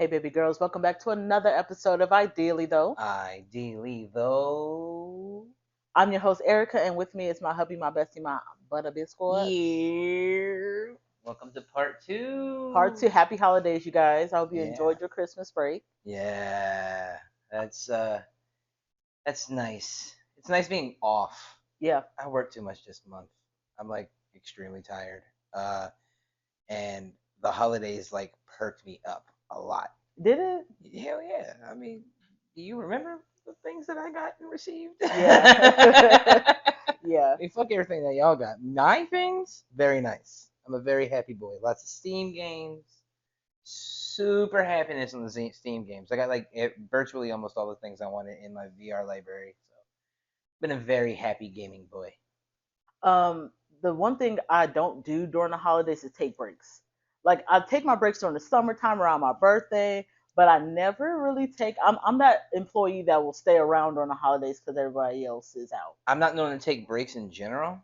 Hey, baby girls, welcome back to another episode of Ideally Though. Ideally, though. I'm your host, Erica, and with me is my hubby, my bestie, my butter biscuit. Yeah. Welcome to part Part two, two. happy holidays, you guys. I hope you Yeah. enjoyed your Christmas break. Yeah. That's nice. It's nice being off. Yeah, I worked too much this month. I'm like extremely tired. Uh, and the holidays like perked me up a lot. did it? Hell yeah. I mean, do you remember the things that I got and received? Yeah. Yeah. Hey, fuck everything that y'all got. My things, very nice. I'm a very happy boy. Lots of Steam games. Super happiness in the Steam games. I got like virtually almost all the things I wanted in my VR library. So, been a very happy gaming boy. Um, the one thing I don't do during the holidays is take breaks. Like I take my breaks during the summertime around my birthday, but I never really take. I'm that employee that will stay around during the holidays because everybody else is out. I'm not known to take breaks in general.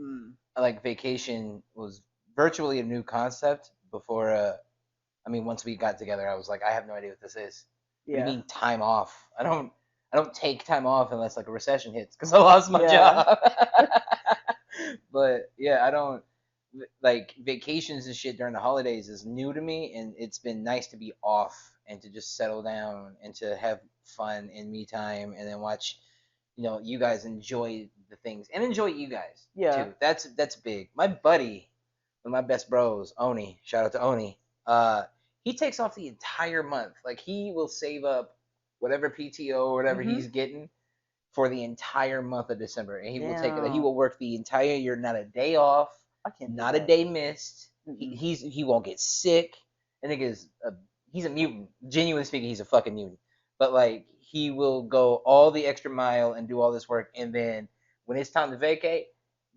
Mm, Like vacation was virtually a new concept before. I mean, once we got together, I was like, I have no idea what this is. What do you yeah. mean time off? I don't take time off unless like a recession hits because I lost my Yeah. job. But yeah, I don't like vacations and shit during the holidays is new to me, and it's been nice to be off and to just settle down and to have fun and me time, and then watch, you guys enjoy the things and enjoy you guys Yeah. too. That's big. My buddy, one of my best bros, Oni. Shout out to Oni. Uh, he takes off the entire month. Like he will save up whatever PTO or whatever Mhm. he's getting for the entire month of December, and he will take it. He Damn. will work the entire year, not a day off, I can't do not a that. day missed. Mm-mm. He won't get sick. I think he's a mutant. Genuinely speaking, he's a fucking mutant. But like he will go all the extra mile and do all this work, and then when it's time to vacate,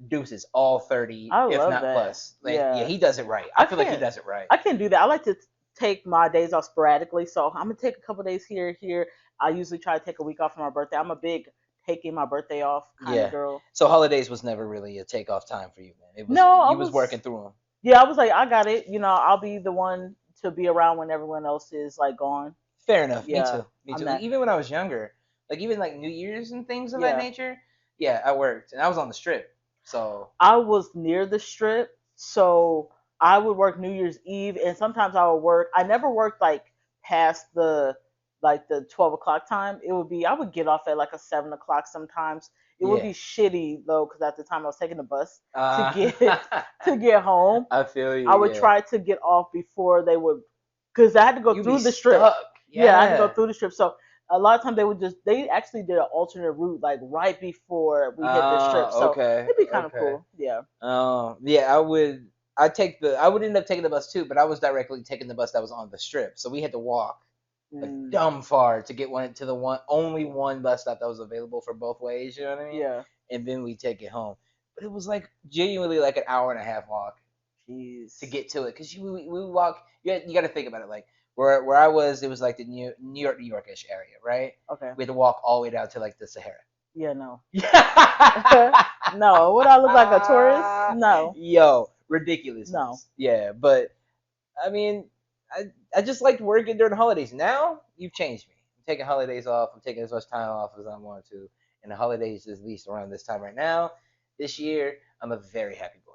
deuces all 30, I if love not that. plus. Like yeah, Yeah. he does it right. I I feel like he can't. does it right. I can't do that. I like to take my days off sporadically. So I'm gonna take a couple days here. I usually try to take a week off for my birthday. I'm a big taking my birthday off kind of Yeah. girl. So holidays was never really a takeoff time for you, man. It was No, I you was was. working through them. Yeah, I was like, I got it. I'll be the one to be around when everyone else is like gone. Fair enough. Me Yeah, too. Me I'm too. that. Even when I was younger, like even like New Year's and things of that Yeah. nature. Yeah, I worked and I was on the strip. So I was near the strip, so I would work New Year's Eve, and sometimes I would work. I never worked like past the 12 o'clock time. It would be I would get off at like a 7 o'clock sometimes. It would yeah. be shitty though, because at the time I was taking the bus to Uh, get to get home. I feel you. I would Yeah. try to get off before they would, because I had to go You be through the strip. stuck. Yeah, I had to go Yeah. through the strip. So a lot of times they actually did an alternate route like right before we hit the strip. So Okay. it'd be kind of Okay. cool. Yeah. Yeah, I would end up taking the bus too, but I was directly taking the bus that was on the strip. So we had to walk like Mm, dumb far to get one to the one only one bus stop that was available for both ways, you know what I mean? yeah. And then we take it home. But it was like genuinely like an hour and a half walk to Jeez. get to it because we walk. You got to think about it. Like where I was, it was like the New Yorkish area, right? Okay. We had to walk all the way down to like the Sahara. Yeah. No. Yeah. No. Would I look like a tourist? No. Yo, ridiculousness. No. Yeah, but I mean, I just liked working during the holidays. Now you've changed me. I'm taking holidays off. I'm taking as much time off as I want to, and the holidays is at least around this time right now. This year, I'm a very happy boy.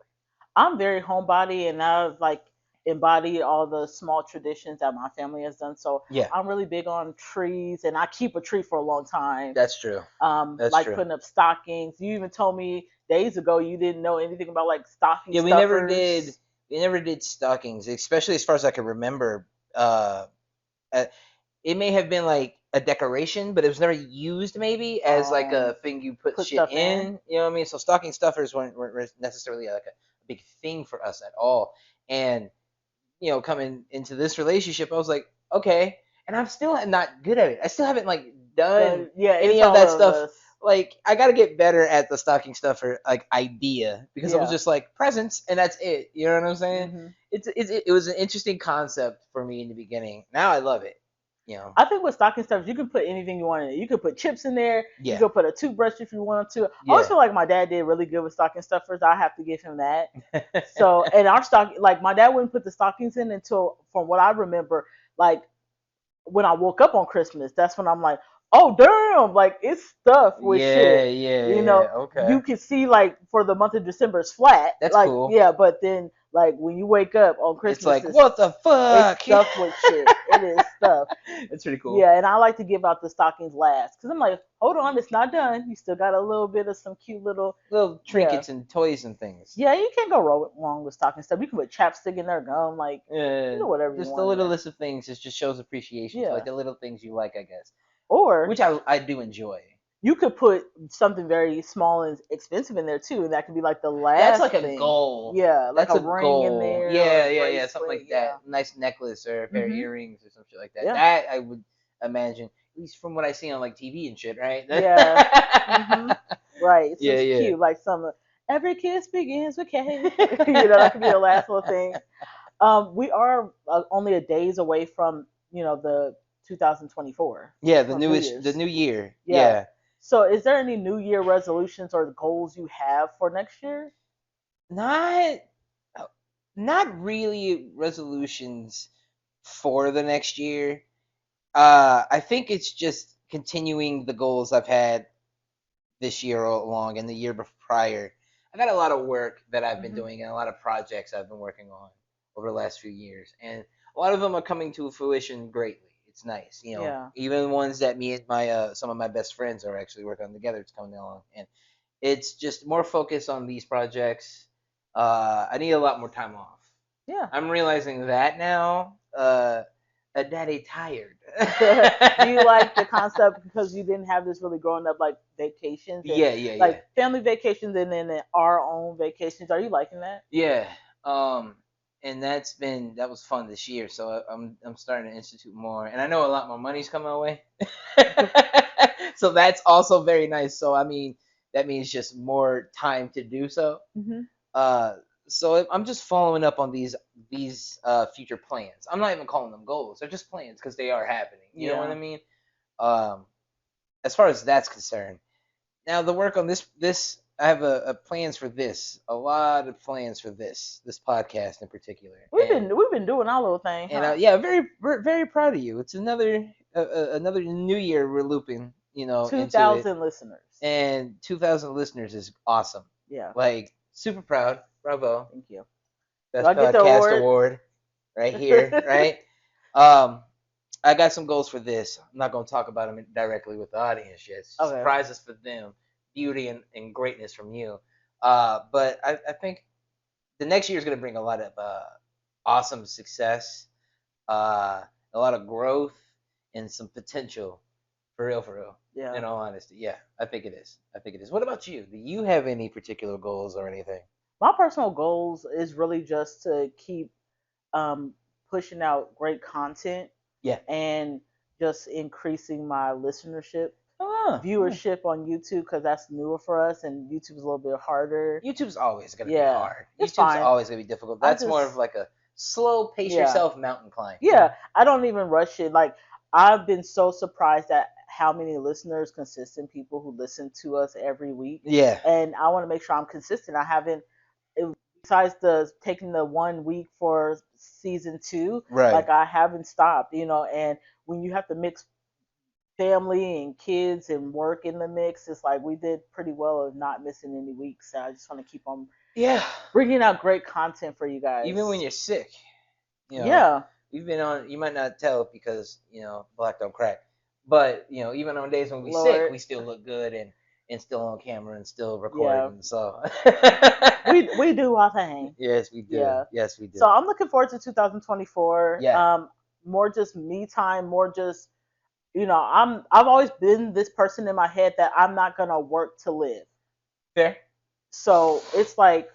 I'm very homebody, and I've like embodied all the small traditions that my family has done. So Yeah, I'm really big on trees, and I keep a tree for a long time. that's true. That's Like true. putting up stockings. You even told me days ago you didn't know anything about like stocking Yeah, we never did. stuffers. We never did stockings, especially as far as I can remember. Uh, it may have been like a decoration, but it was never used maybe as like a thing you put Put shit stuff in. in. You know what I mean? So stocking stuffers weren't necessarily like a big thing for us at all. And coming into this relationship, I was like, okay, and I'm still not good at it. I still haven't like done Yeah, it's any of all that of stuff. us. Like I got to get better at the stocking stuffer like idea because it was Yeah. just like presents and that's it. You know what I'm saying? Hmm. It was an interesting concept for me in the beginning. Now I love it. You know? I think with stocking stuffers, you can put anything you want in it. You could put chips in there. You Yeah, could put a toothbrush if you wanted to. I always yeah. feel like my dad did really good with stocking stuffers. I have to give him that. So, and our stock, like my dad wouldn't put the stockings in until, from what I remember, like when I woke up on Christmas, that's when I'm like, oh damn, like it's stuff with Yeah, shit. yeah, You know, yeah. Okay. you can see like for the month of December it's flat, That's like cool. yeah, but then like when you wake up on It's Christmas, like, what the it's fuck? stuff with shit. It is stuff. It's pretty cool. Yeah, and I like to give out the stockings last because I'm like, hold on, it's not done. You still got a little bit of some cute little Little yeah. trinkets and toys and things. Yeah, you can't go wrong with stocking stuff. You can put chapstick in there, gum, like you know whatever you Just the want in little there. list of things. It just shows appreciation for like Yeah, the little things you like, I guess. or Which I do enjoy. you could put something very small and expensive in there too, and that could be like the That's last like a thing. goal. Yeah, like That's a a ring in goal. there or Yeah, a yeah, yeah. Something bracelet. like Yeah. that. Nice necklace or a pair of Mhm. earrings or some shit like that. Yeah. That I would imagine, at least from what I see on like TV and shit, right? Yeah. Mhm. Right. It's Yeah, just yeah. cute. Like some every kiss begins with K. You know, that could be the last little thing. We are only a days away from the 2024 Yeah, from New the Year's. new year. Yeah. Yeah. So, is there any New Year resolutions or goals you have for next year? Not not really resolutions for the next year. I think it's just continuing the goals I've had this year all along and the year prior. I got a lot of work that I've been Hmm. doing and a lot of projects I've been working on over the last few years, and a lot of them are coming to fruition greatly. It's nice, Yeah. even ones that me and my some of my best friends are actually working on together. It's coming along, and it's just more focus on these projects. I need a lot more time off. Yeah. I'm realizing that now. A daddy tired. Do you like the concept because you didn't have this really growing up like vacations and Yeah, yeah, yeah, like family vacations and then our own vacations? Are you liking that? yeah. Um, and that was fun this year. So I'm starting to institute more, and I know a lot more money's coming my way. So that's also very nice. So I mean, that means just more time to do so. Hmm. Uh, so I'm just following up on these future plans. I'm not even calling them goals; they're just plans because they are happening. You know what I Yeah. mean? Um, as far as that's concerned, now the work on this I have a plans for this, a lot of plans for this podcast in particular, We've been doing our little thing, and huh? yeah, we're very proud of you. It's another new year we're looping, Two into it, thousand listeners. and 2,000 listeners is awesome. Yeah. Like super proud, bravo, Thank you. Do best I get the podcast award? award right here, right? Um, I got some goals for this. I'm not going to talk about them directly with the audience yet. Okay. Surprises for them, beauty and greatness from you. But I think the next year is going to bring a lot of awesome success, a lot of growth, and some potential. For real, for real. Yeah. In all honesty, yeah, I think it is. I think it is. What about you? Do you have any particular goals or anything? My personal goals is really just to keep um, pushing out great content Yeah. and just increasing my listenership, Ah, yeah. viewership on YouTube because that's newer for us and YouTube's a little bit harder. YouTube's always going to be Yeah, hard. it's YouTube's fine. always going to be difficult. I That's more just of like a slow pace yeah. yourself mountain climb. Yeah, I don't even rush it. Like I've been so surprised at how many listeners, consistent people who listen to us every week, Yeah. and I want to make sure I'm consistent. I haven't, besides the taking the 1 week for season two, Right. like I haven't stopped. And when you have to mix family and kids and work in the mix, it's like we did pretty well of not missing any weeks. So I just want to keep on Yeah. bringing out great content for you Even when guys. you're sick, you know, Yeah, we've been on. You might not tell because black don't crack, but even on days when we sick, Lord, we still look good and still on camera and still yeah. recording. So We do our thing. yes, we do. Yeah. Yes, we do. So I'm looking forward to 2024. Yeah. More just me time, more just I've always been this person in my head that I'm not gonna work to live. Fair. So it's like,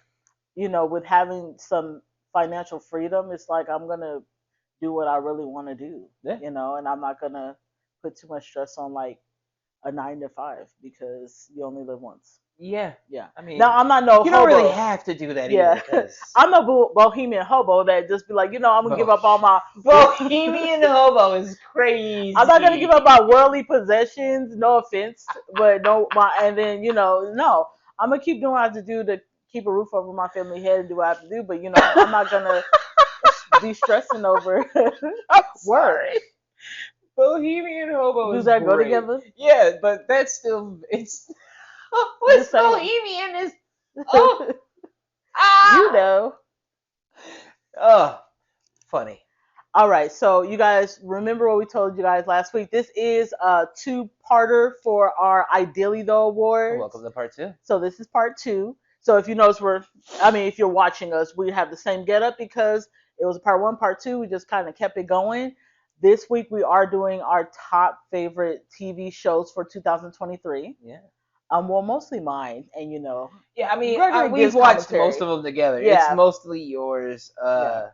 with having some financial freedom, it's like I'm gonna do what I really want to do, Yeah. and I'm not gonna put too much stress on like a 9 to 5 because you only live once. Yeah. Yeah. I mean, Now I'm not no you don't really hobo. have to do that either, Yeah, because I'm a bohemian hobo that just be like, I'm gonna give up all my. Bohemian hobo is crazy. I'm not gonna give up my worldly possessions. No offense, but no, and then no, I'm gonna keep doing what I have to do to keep a roof over my family head and do what I have to do. But I'm not gonna be stressing over I'm work. sorry. Bohemian Hobo Do is that go great. together? Yeah, but that's still it's. Just What's saying. Bohemian is oh You ah know. oh funny. All right, so you guys remember what we told you guys last week. This is a two-parter for our Ideally Tho Welcome Awards. to part two. So this is part two. So if you notice, I mean, if you're watching us, we have the same getup because it was part one, part two. We just kind of kept it going. This week we are doing our top favorite TV shows for 2023. Yeah. Well, mostly mine, and Yeah, I mean, Gregory we've gives watched most commentary. of them together. It's Yeah, mostly yours. yeah.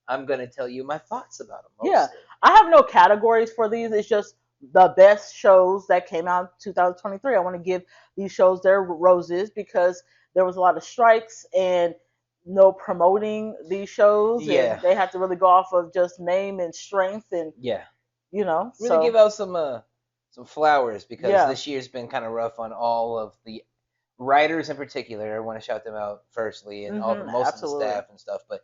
I'm gonna tell you my thoughts about them Yeah, mostly. I have no categories for these. It's just the best shows that came out in 2023. I want to give these shows their roses because there was a lot of strikes and no promoting these shows, and Yeah, they had to really go off of just name and strength, and yeah. Really give so out some flowers because yeah. this year's been kind of rough on all of the writers in particular. I want to shout them out firstly, and all the most of the Absolutely. staff and stuff, but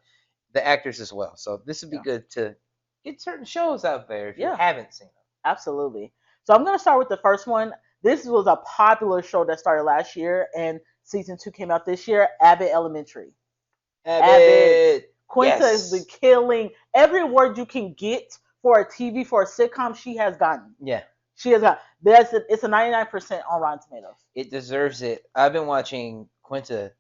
the actors as well. So this would be Yeah. good to get certain shows out there if you Yeah, haven't seen them. absolutely. So I'm going to start with the first one. This was a popular show that started last year, and season two came out this year. Abbott Elementary. Abbott. Abbott, Quinta is the yes, killing every award you can get for a TV for a sitcom. She has gotten. yeah. She has got. It's a 99% on Rotten Tomatoes It deserves it. I've been watching Quinta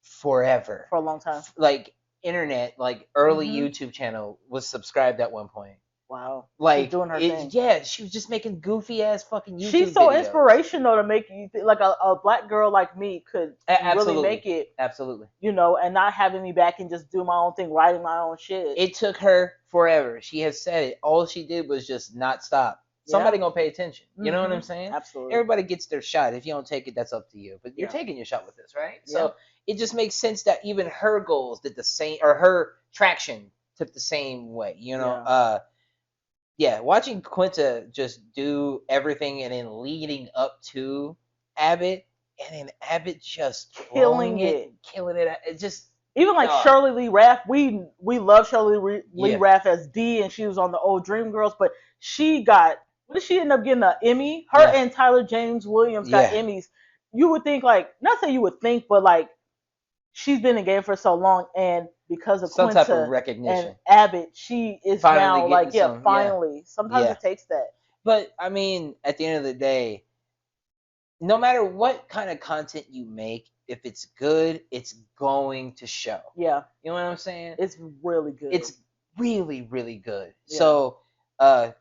forever. for a long time. Like internet, like early Hmm. YouTube channel was subscribed at one point. Wow, she's Like doing her it, thing. yeah, she was just making goofy ass fucking She's YouTube so videos. inspirational to make you like a black girl like me could really Absolutely, make it, absolutely. and not having me back and just do my own thing, writing my own shit. It took her forever. She has said it. All she did was just not stop. Yeah. Somebody gonna pay attention. You know what I'm Mhm. saying? Absolutely. Everybody gets their shot. If you don't take it, that's up to you. But you're Yeah. taking your shot with this, right? Yeah. So it just makes sense that even her goals did the same, or her traction took the same way. Yeah. Yeah, watching Quinta just do everything and then leading up to Abbott, and then Abbott just Killing blowing it. killing it. It just Even like uh, Shirley Lee Raff, we love Shirley Lee yeah, Raff as Dee, and she was on the old Dreamgirls, but she got what did she end up getting, an Emmy? Her yeah, and Tyler James Williams got yeah. Emmys. You would think, like, not say you would think, but like, she's been in the game for so long, and because of Some type of Quinta and recognition. Abbott, she is Finally now like, getting yeah, some, yeah, finally. Sometimes yeah. it takes that. But I mean, at the end of the day, no matter what kind of content you make, if it's good, it's going to show. Yeah, You know what I'm saying? it's really good. It's really, really good. Yeah. So,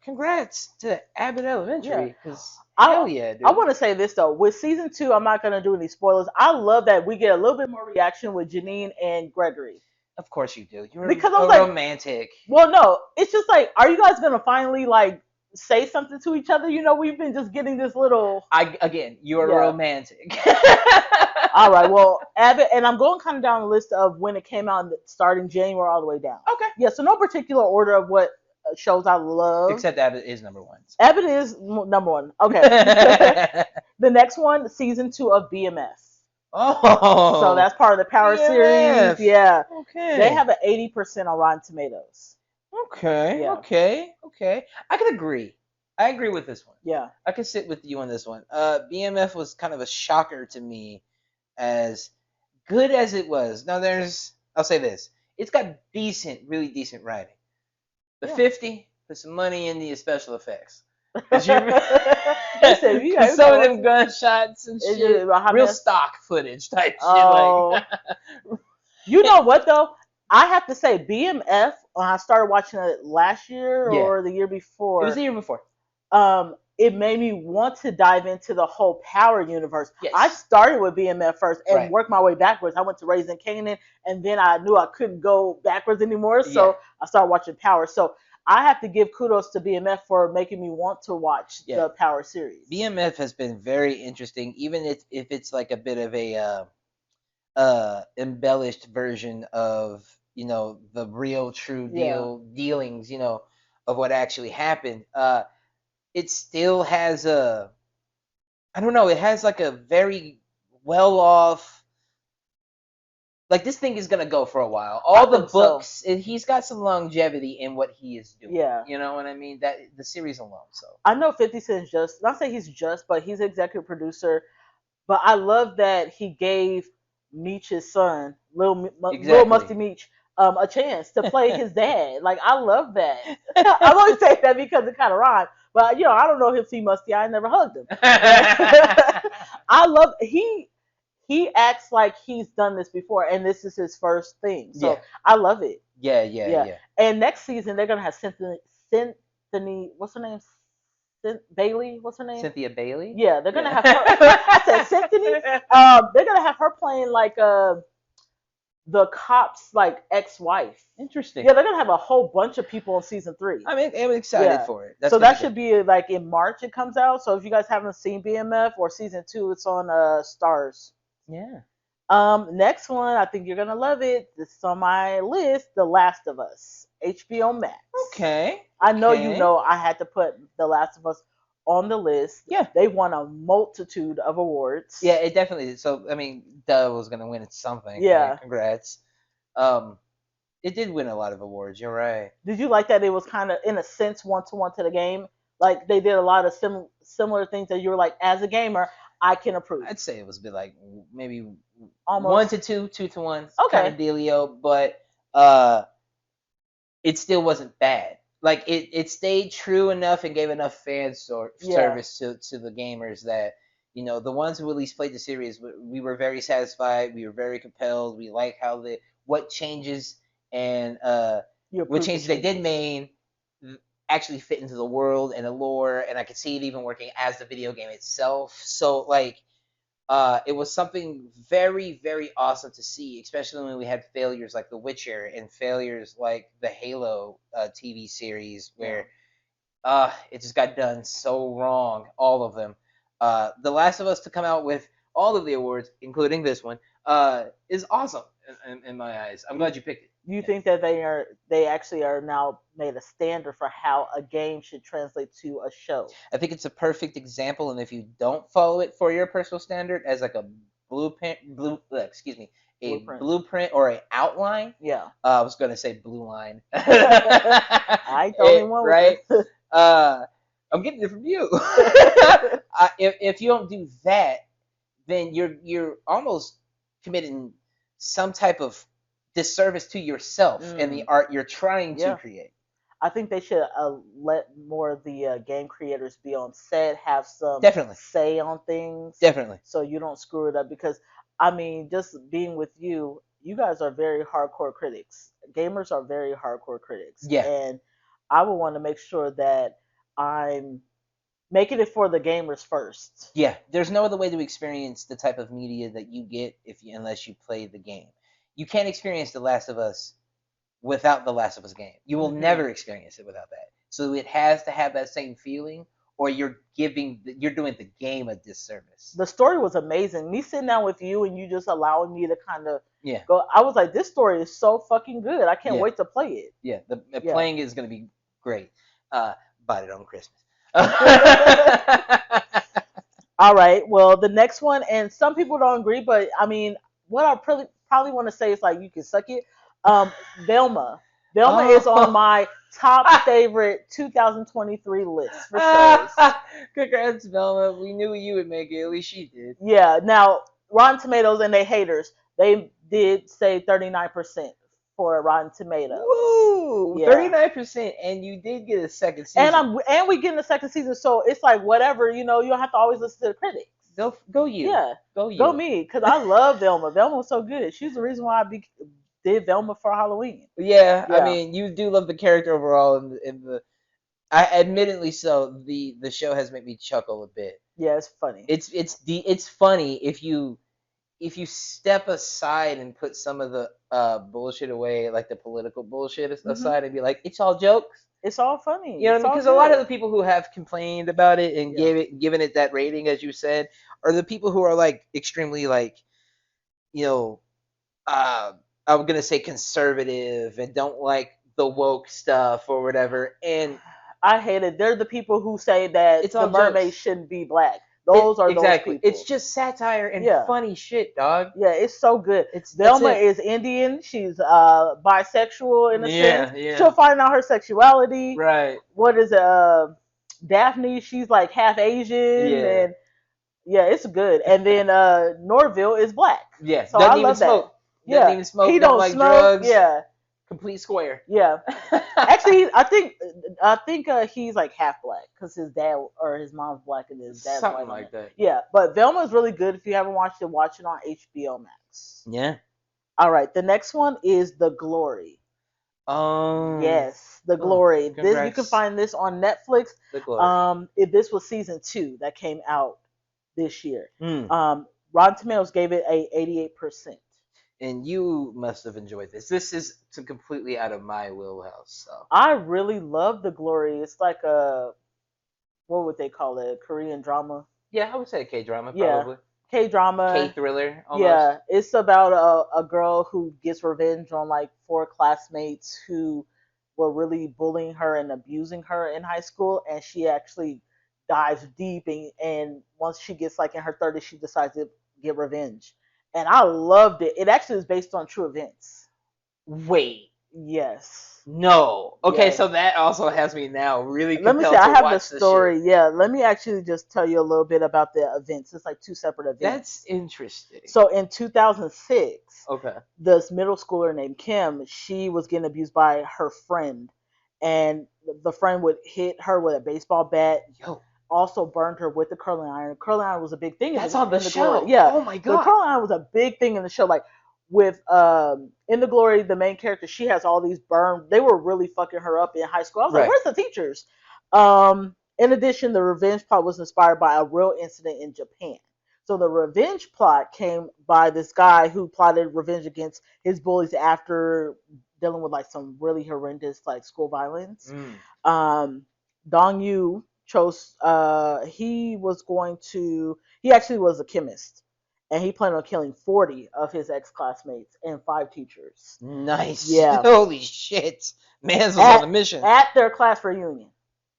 congrats to Abbott Elementary, because hell yeah, dude. I want to say this though. With season two, I'm not gonna do any spoilers. I love that we get a little bit more reaction with Janine and Gregory. Of course you do. You're Because I a was like, romantic. well, no, it's just like, are you guys gonna finally like say something to each other? We've been just getting this little. You're Yeah. romantic. All right, well, Abbott, and I'm going kind of down the list of when it came out, starting January all the way down. Okay. Yeah, so no particular order of what shows I love. Except Abbott is number one. Abbott is number one. Okay. The next one, season two of BMF. Oh. So that's part of the Power BMF. series. Yeah. Okay. They have an 80% on Rotten Tomatoes. Okay. Yeah. Okay. I can agree. I agree with this one. Yeah. I can sit with you on this one. BMF was kind of a shocker to me, as good as it was. Now I'll say this. It's got really decent writing. The Yeah. 50, put some money in the special effects. Listen, you Cause guys some of know them gunshots and It's shit, just- real stock footage type Oh. shit. Like, You know what though? I have to say BMF. When I started watching it last year Yeah. or the year before, it was the year before. it made me want to dive into the whole Power universe. Yes. I started with BMF first and Right. worked my way backwards. I went to Raising Kanan, and then I knew I couldn't go backwards anymore, so Yeah. I started watching Power. So I have to give kudos to BMF for making me want to watch Yeah. the Power series. BMF has been very interesting, even if it's like a bit of a embellished version of the real true dealings of what actually happened. It still has I don't know, it has like a very well off like this thing is gonna go for a while. I All the think so. books, he's got some longevity in what he is doing. Yeah. You know what I mean? That the series alone. So I know 50 Cent's just, not say he's just, but he's executive producer. But I love that he gave Meech's son, Lil exactly. Musty Meech, a chance to play his dad. Like I love that. I'm only saying that because it kind of rhymes. But I don't know him see Musty. I never hugged him. Right? I love he acts like he's done this before, and this is his first thing. yeah. So I love it. Yeah. Yeah. Yeah. Yeah. And next season they're gonna have Cynthia, what's her name? Bailey, what's her name? Cynthia Bailey. Yeah, they're gonna Yeah. have her. I said Symphony. They're gonna have her playing like the cop's like ex-wife. Interesting. Yeah, they're gonna have a whole bunch of people in season 3. I'm excited Yeah. for it. That's So gonna that be good. should be like in March it comes out. So if you guys haven't seen BMF or season 2, it's on Stars. Yeah. Next one, I think you're gonna love it. This is on my list, The Last of Us, HBO Max. Okay. I know you Okay. know I had to put The Last of Us on the list. Yeah. They won a multitude of awards. Yeah, it definitely is. So I mean, Duh was gonna win something. Yeah. Right? Congrats. Um, it did win a lot of awards. You're right. Did you like that it was kind of in a sense one to one to the game? Like they did a lot of similar things that you were like, as a gamer, I can approve. I'd say it was a bit like maybe Almost 1 to 2, 2 to 1 Okay. kind of dealio, but it still wasn't bad. Like it stayed true enough and gave enough Yeah. service to the gamers that the ones who at least played the series, we were very satisfied. We were very compelled. We like how what changes and You what approved the changes they did changes. make actually fit into the world and the lore, and I could see it even working as the video game itself. So like it was something very, very awesome to see, especially when we had failures like The Witcher and failures like the Halo TV series, where it just got done so wrong, all of them. The Last of Us to come out with all of the awards, including this one, is awesome in my eyes. I'm glad you picked it. Do you think that they actually are now made a standard for how a game should translate to a show? I think it's a perfect example, and if you don't follow it for your personal standard as like a blueprint or an outline. Yeah. I was gonna say blue line. I only one right. with I'm getting it from you. If you don't do that, then you're almost committing some type of disservice to yourself and the art you're trying to create. I think they should let more of the game creators be on set, have some Definitely. say on things. Definitely. So you don't screw it up. Because, I mean, just being with you, you guys are very hardcore critics. Gamers are very hardcore critics. Yeah. And I would want to make sure that I'm making it for the gamers first. Yeah. There's no other way to experience the type of media that you get unless you play the game. You can't experience The Last of Us without the Last of Us game. You will never experience it without that. So it has to have that same feeling, or you're doing the game a disservice. The story was amazing. Me sitting down with you and you just allowing me to kind of Yeah. go. I was like, this story is so fucking good. I can't Yeah. wait to play it. Yeah, playing it is going to be great. Bought it on Christmas. All right. Well, the next one, and some people don't agree, but I mean, what I probably want to say is like, you can suck it. Velma. Velma is on my top favorite 2023 list for shows. Congrats, Velma. We knew you would make it. At least she did. Yeah. Now, Rotten Tomatoes and they haters, they did say 39% for Rotten Tomatoes. Woo! Yeah. 39%, and you did get a second season. And we getting a second season, so it's like whatever, you don't have to always listen to the critics. Go you. Yeah. Go you. Go me, because I love Velma. Velma was so good. She's the reason why I did Velma for Halloween. Yeah, Yeah. I mean, you do love the character overall, I admittedly so the show has made me chuckle a bit. Yeah, it's funny. It's funny if you step aside and put some of the bullshit away, like the political bullshit aside, and be like, it's all jokes. It's all funny. You know, It's all because a lot good. of the people who have complained about it and given it that rating, as you said, are the people who are like extremely like, I'm gonna say conservative and don't like the woke stuff or whatever. And I hate it. They're the people who say that It's the all mermaid jokes. shouldn't be black. Those are those Exactly. It's people. just satire and Yeah. funny shit, dog. Yeah, it's so good. That's Velma it. is Indian. She's bisexual in a sense. Yeah, yeah. She'll find out her sexuality. Right. What is Daphne? She's like half Asian, Yeah. and yeah, it's good. And then Norville is black, Yeah. so I Doesn't even love that. smoke. Doesn't Yeah, even smoke. he Don't don't like smoke. drugs. Yeah, Complete square. yeah. Actually, I think he's like half black because his dad or his mom's black and his dad's Something white on like it. that. Yeah, but Velma's really good. If you haven't watched it, watch it on HBO Max. Yeah. All right, the next one is The Glory. Um. Yes, The Oh, Glory. This you can congrats. find this on Netflix. The glory. If this was season 2 that came out this year. Mm. Rotten Tomatoes gave it a 88%. And you must have enjoyed this. This is completely out of my wheelhouse. So. I really love The Glory. It's like a what would they call it? A Korean drama. Yeah, I would say K drama Yeah, probably. K K drama. thriller almost. Yeah, it's about a girl who gets revenge on like 4 classmates who were really bullying her and abusing her in high school, and she actually dives deep and once she gets like in her 30s, she decides to get revenge. And I loved it. It actually is based on true events. Wait. Yes. No. Okay, Yes. so that also has me now really Let me see. compelled I to have the watch this shit. story. Yeah, let me actually just tell you a little bit about the events. It's like 2 separate That's events. interesting. So in 2006, Okay. this middle schooler named Kim, she was getting abused by her friend, and the friend would hit her with a baseball bat. Yo, Also burned her with the curling iron. Curling iron was a big thing that's on the in the Glory. show. Yeah, Oh my the god. curling iron was a big thing in the show. Like with in the Glory, the main character, she has all these burned. They were really fucking her up in high school. I was like, Right. where's the teachers? In addition, the revenge plot was inspired by a real incident in Japan. So the revenge plot came by this guy who plotted revenge against his bullies after dealing with like some really horrendous like school violence. Mm. Um, Dong Yu chose. He actually was a chemist, and he planned on killing 40 of his ex classmates and 5 teachers. Nice. Yeah, Holy shit. Mans was on at a mission. at their class reunion.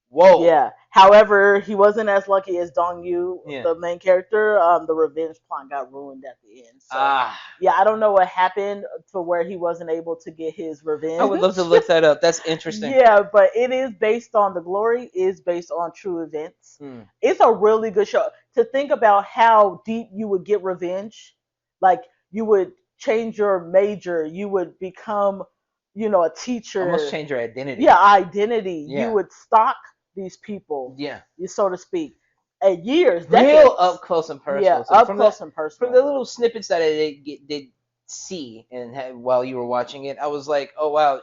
Whoa. Yeah. However, he wasn't as lucky as Dong Yu, Yeah. the main character. The revenge plot got ruined at the end. So Ah. yeah, I don't know what happened to where he wasn't able to get his I would love to revenge. look that up. That's interesting. Yeah, but it is based on The Glory is based on true events. Mm. It's a really good show. To think about how deep you would get revenge, like you would change your major, you would become, a Almost teacher. change your identity. Yeah, identity. You Yeah. would stalk these people, Yeah. so to speak, at years, Real decades. up close and personal. Yeah, So up from close the and from the personal. little snippets that I did see and had, while you were watching it, I was like, oh wow,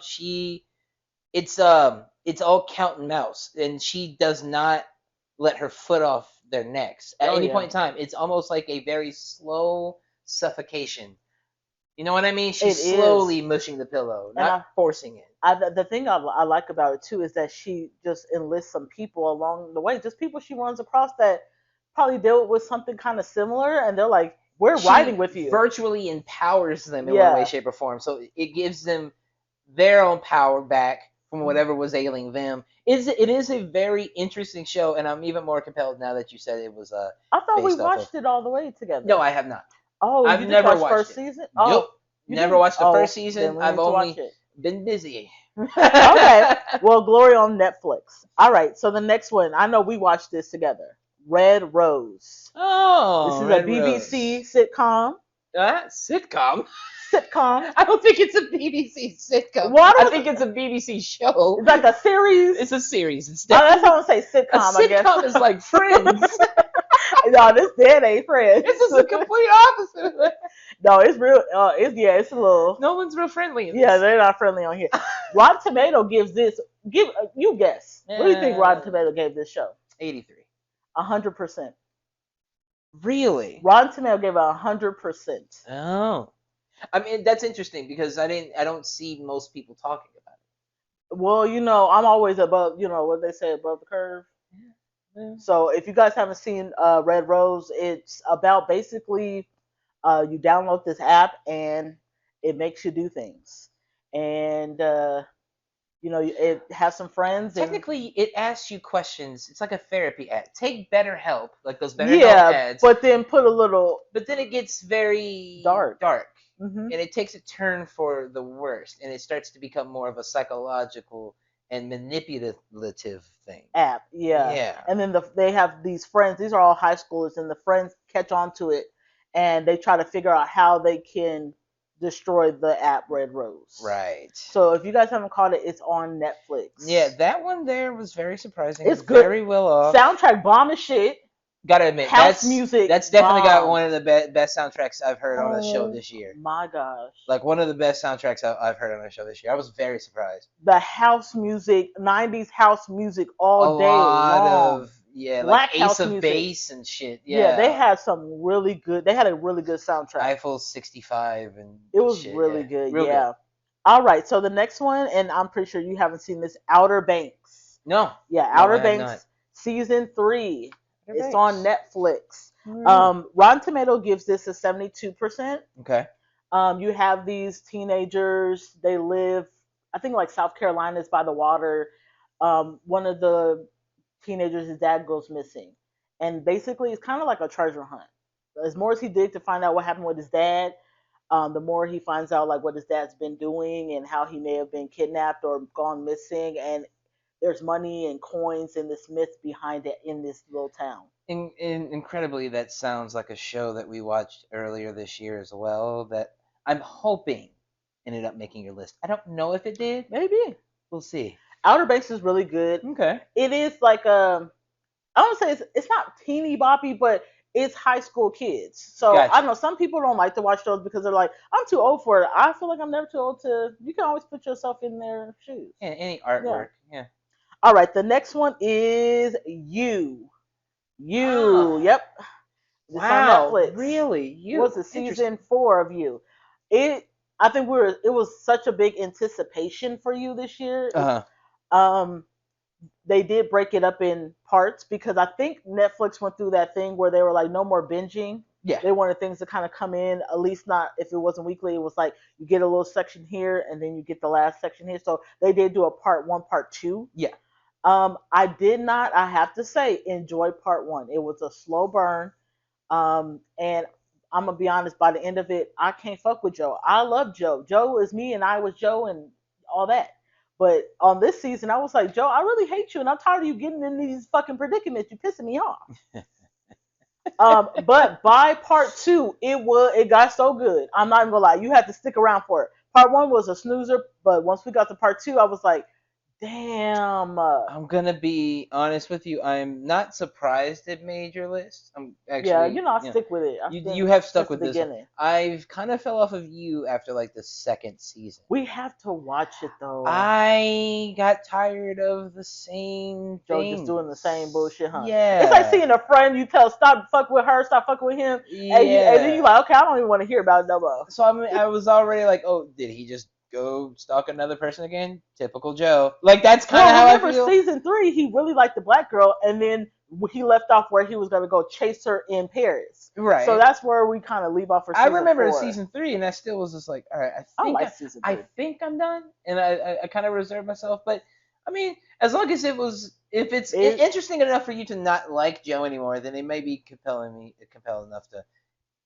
it's all count and mouse, and she does not let her foot off their necks at Oh any yeah, point in time. It's almost like a very slow suffocation. You know what I mean? it She's is. slowly mushing the pillow, And not forcing it. the thing I like about it too is that she just enlists some people along the way, just people she runs across that probably dealt with something kind of similar, and they're like, "We're riding She with you." virtually empowers them in one way, Yeah, shape, or form. So it gives them their own power back from Mhm. whatever was ailing them. It is a very interesting show, and I'm even more compelled now that you said it was I thought we based off of. watched it all the way together. No, I have not. Oh, I've you just never watched watched first it. season? Nope. Oh, you Never did? watched the first Oh, then season. we I've need to watch only it. been busy. Okay. Well, Glory on Netflix. All right. So the next one, I know we watched this together. Red Rose. This Oh, is a Red BBC Rose. sitcom. Sitcom? Sitcom. I don't think it's a BBC sitcom. Well, I think it's a BBC show. it's like a series. It's a series. It's That's definitely how I say a sitcom, I guess. sitcom is like Friends. No, this dead ain't Friends. This is the complete opposite of that. No, it's real. It's a little. No one's real friendly in Yeah, this. they're not friendly on here. Rotten Tomato gives this. You guess. What do you think Rotten Tomato gave this show? 83. 100%. Really? Rotten Tomato gave it 100%. Oh. I mean, that's interesting because I don't see most people talking about Well, I'm always above. What they say, above the curve. it. Yeah. So if you guys haven't seen Red Rose, it's about basically you download this app and it makes you do things. And You know, it has some friends and Technically, it asks you questions. It's like a therapy ad. Take BetterHelp, like those BetterHelp yeah, ads, but then put a little but then it gets very dark. dark, Hmm. and it takes a turn for the worst, and it starts to become more of a psychological and manipulative thing. App, yeah. Yeah. And then they have these friends. These are all high schoolers, and the friends catch on to it, and they try to figure out how they can destroy the app Red Rose. Right. So if you guys haven't caught it, it's on Netflix. Yeah, that one there was very surprising. It's It's good. very well off. Soundtrack bomb as shit. Gotta admit, House music that's definitely got bomb. one of the best soundtracks I've heard on a show Oh this year. my gosh. Like one of the best soundtracks I've heard on a show this year. I was very surprised. The house music, 90s house music A all day lot long. of yeah, like Black Ace house of music. Base and shit. Yeah, they Yeah, had some really good. They had a really good soundtrack. Eiffel 65 and It was shit. really Yeah, good. real good. Yeah. All right. So the next one, and I'm pretty sure you haven't seen this, Outer Banks. No, Yeah, no, Outer I have not. Banks season 3. Outer It's on Banks. Netflix. Alright. Rotten Tomato gives this a 72%. Okay. You have these teenagers. They live, I think, like South Carolina is by the water. One of the teenagers, his dad goes missing, and basically, it's kind of like a treasure hunt. As more as he dig to find out what happened with his dad, the more he finds out like what his dad's been doing and how he may have been kidnapped or gone missing. And there's money and coins and this myth behind it in this little town. Incredibly, that sounds like a show that we watched earlier this year as well. That I'm hoping ended up making your list. I don't know if it did. Maybe We'll see. Outer Banks is really good. Okay. It is like I don't say it's not teeny boppy, but it's high school kids. So I Gotcha. don't know. Some people don't like to watch those because they're like, I'm too old for it. I feel like I'm never too old to. You can always put yourself in their shoes. Yeah, any Yeah. artwork. Yeah. All right. The next one is You. You. Ah, Yep. It's on wow. Netflix. Really? It was You. the Interesting. season 4 of You. It. I think we were. It was such a big anticipation for You this year. Uh Um, they did break it up in parts because I think Netflix went through that thing where they were like, no more binging. yeah. They wanted things to kind of come in, at least not if it wasn't weekly. It was like you get a little section here and then you get the last section here. So they did do a part 1, part 2. Yeah. I did not, I have to say, enjoy part 1. It was a slow burn. And I'm gonna be honest, by the end of it, I can't fuck with Joe. I love Joe. Joe is me and I was Joe and all that. But on this season, I was like, Joe, I really hate you, and I'm tired of you getting in these fucking predicaments. You're pissing me off. But by part 2, it got so good. I'm not even gonna lie, you had to stick around for it. Part 1 was a snoozer, but once we got to part 2, I was like, damn. I'm gonna be honest with you. I'm not surprised it made your list. I'm Yeah, actually, I stick with it. you have stuck Since the with this one. beginning. I've kind of fell off of you after like the second season. We have to watch it though. I got tired of the same Joe things. just doing the same bullshit, huh? Yeah. It's like seeing a friend you tell stop fuck with her, stop fucking with him, Yeah. and then you like, okay, I don't even want to hear about it no more. So I was already like, oh, did he just go stalk another person again? Typical Joe. Like that's kind of how I remember feel. season 3, he really liked the black girl, and then he left off where he was gonna go chase her in Paris. Right. So that's where we kind of leave off for I season remember 4. season 3, and I still was just like, all right, I like season 3. I think I'm done, and I kind of reserved myself. But I mean, as long as if it's interesting enough for you to not like Joe anymore, then it may be compelled enough to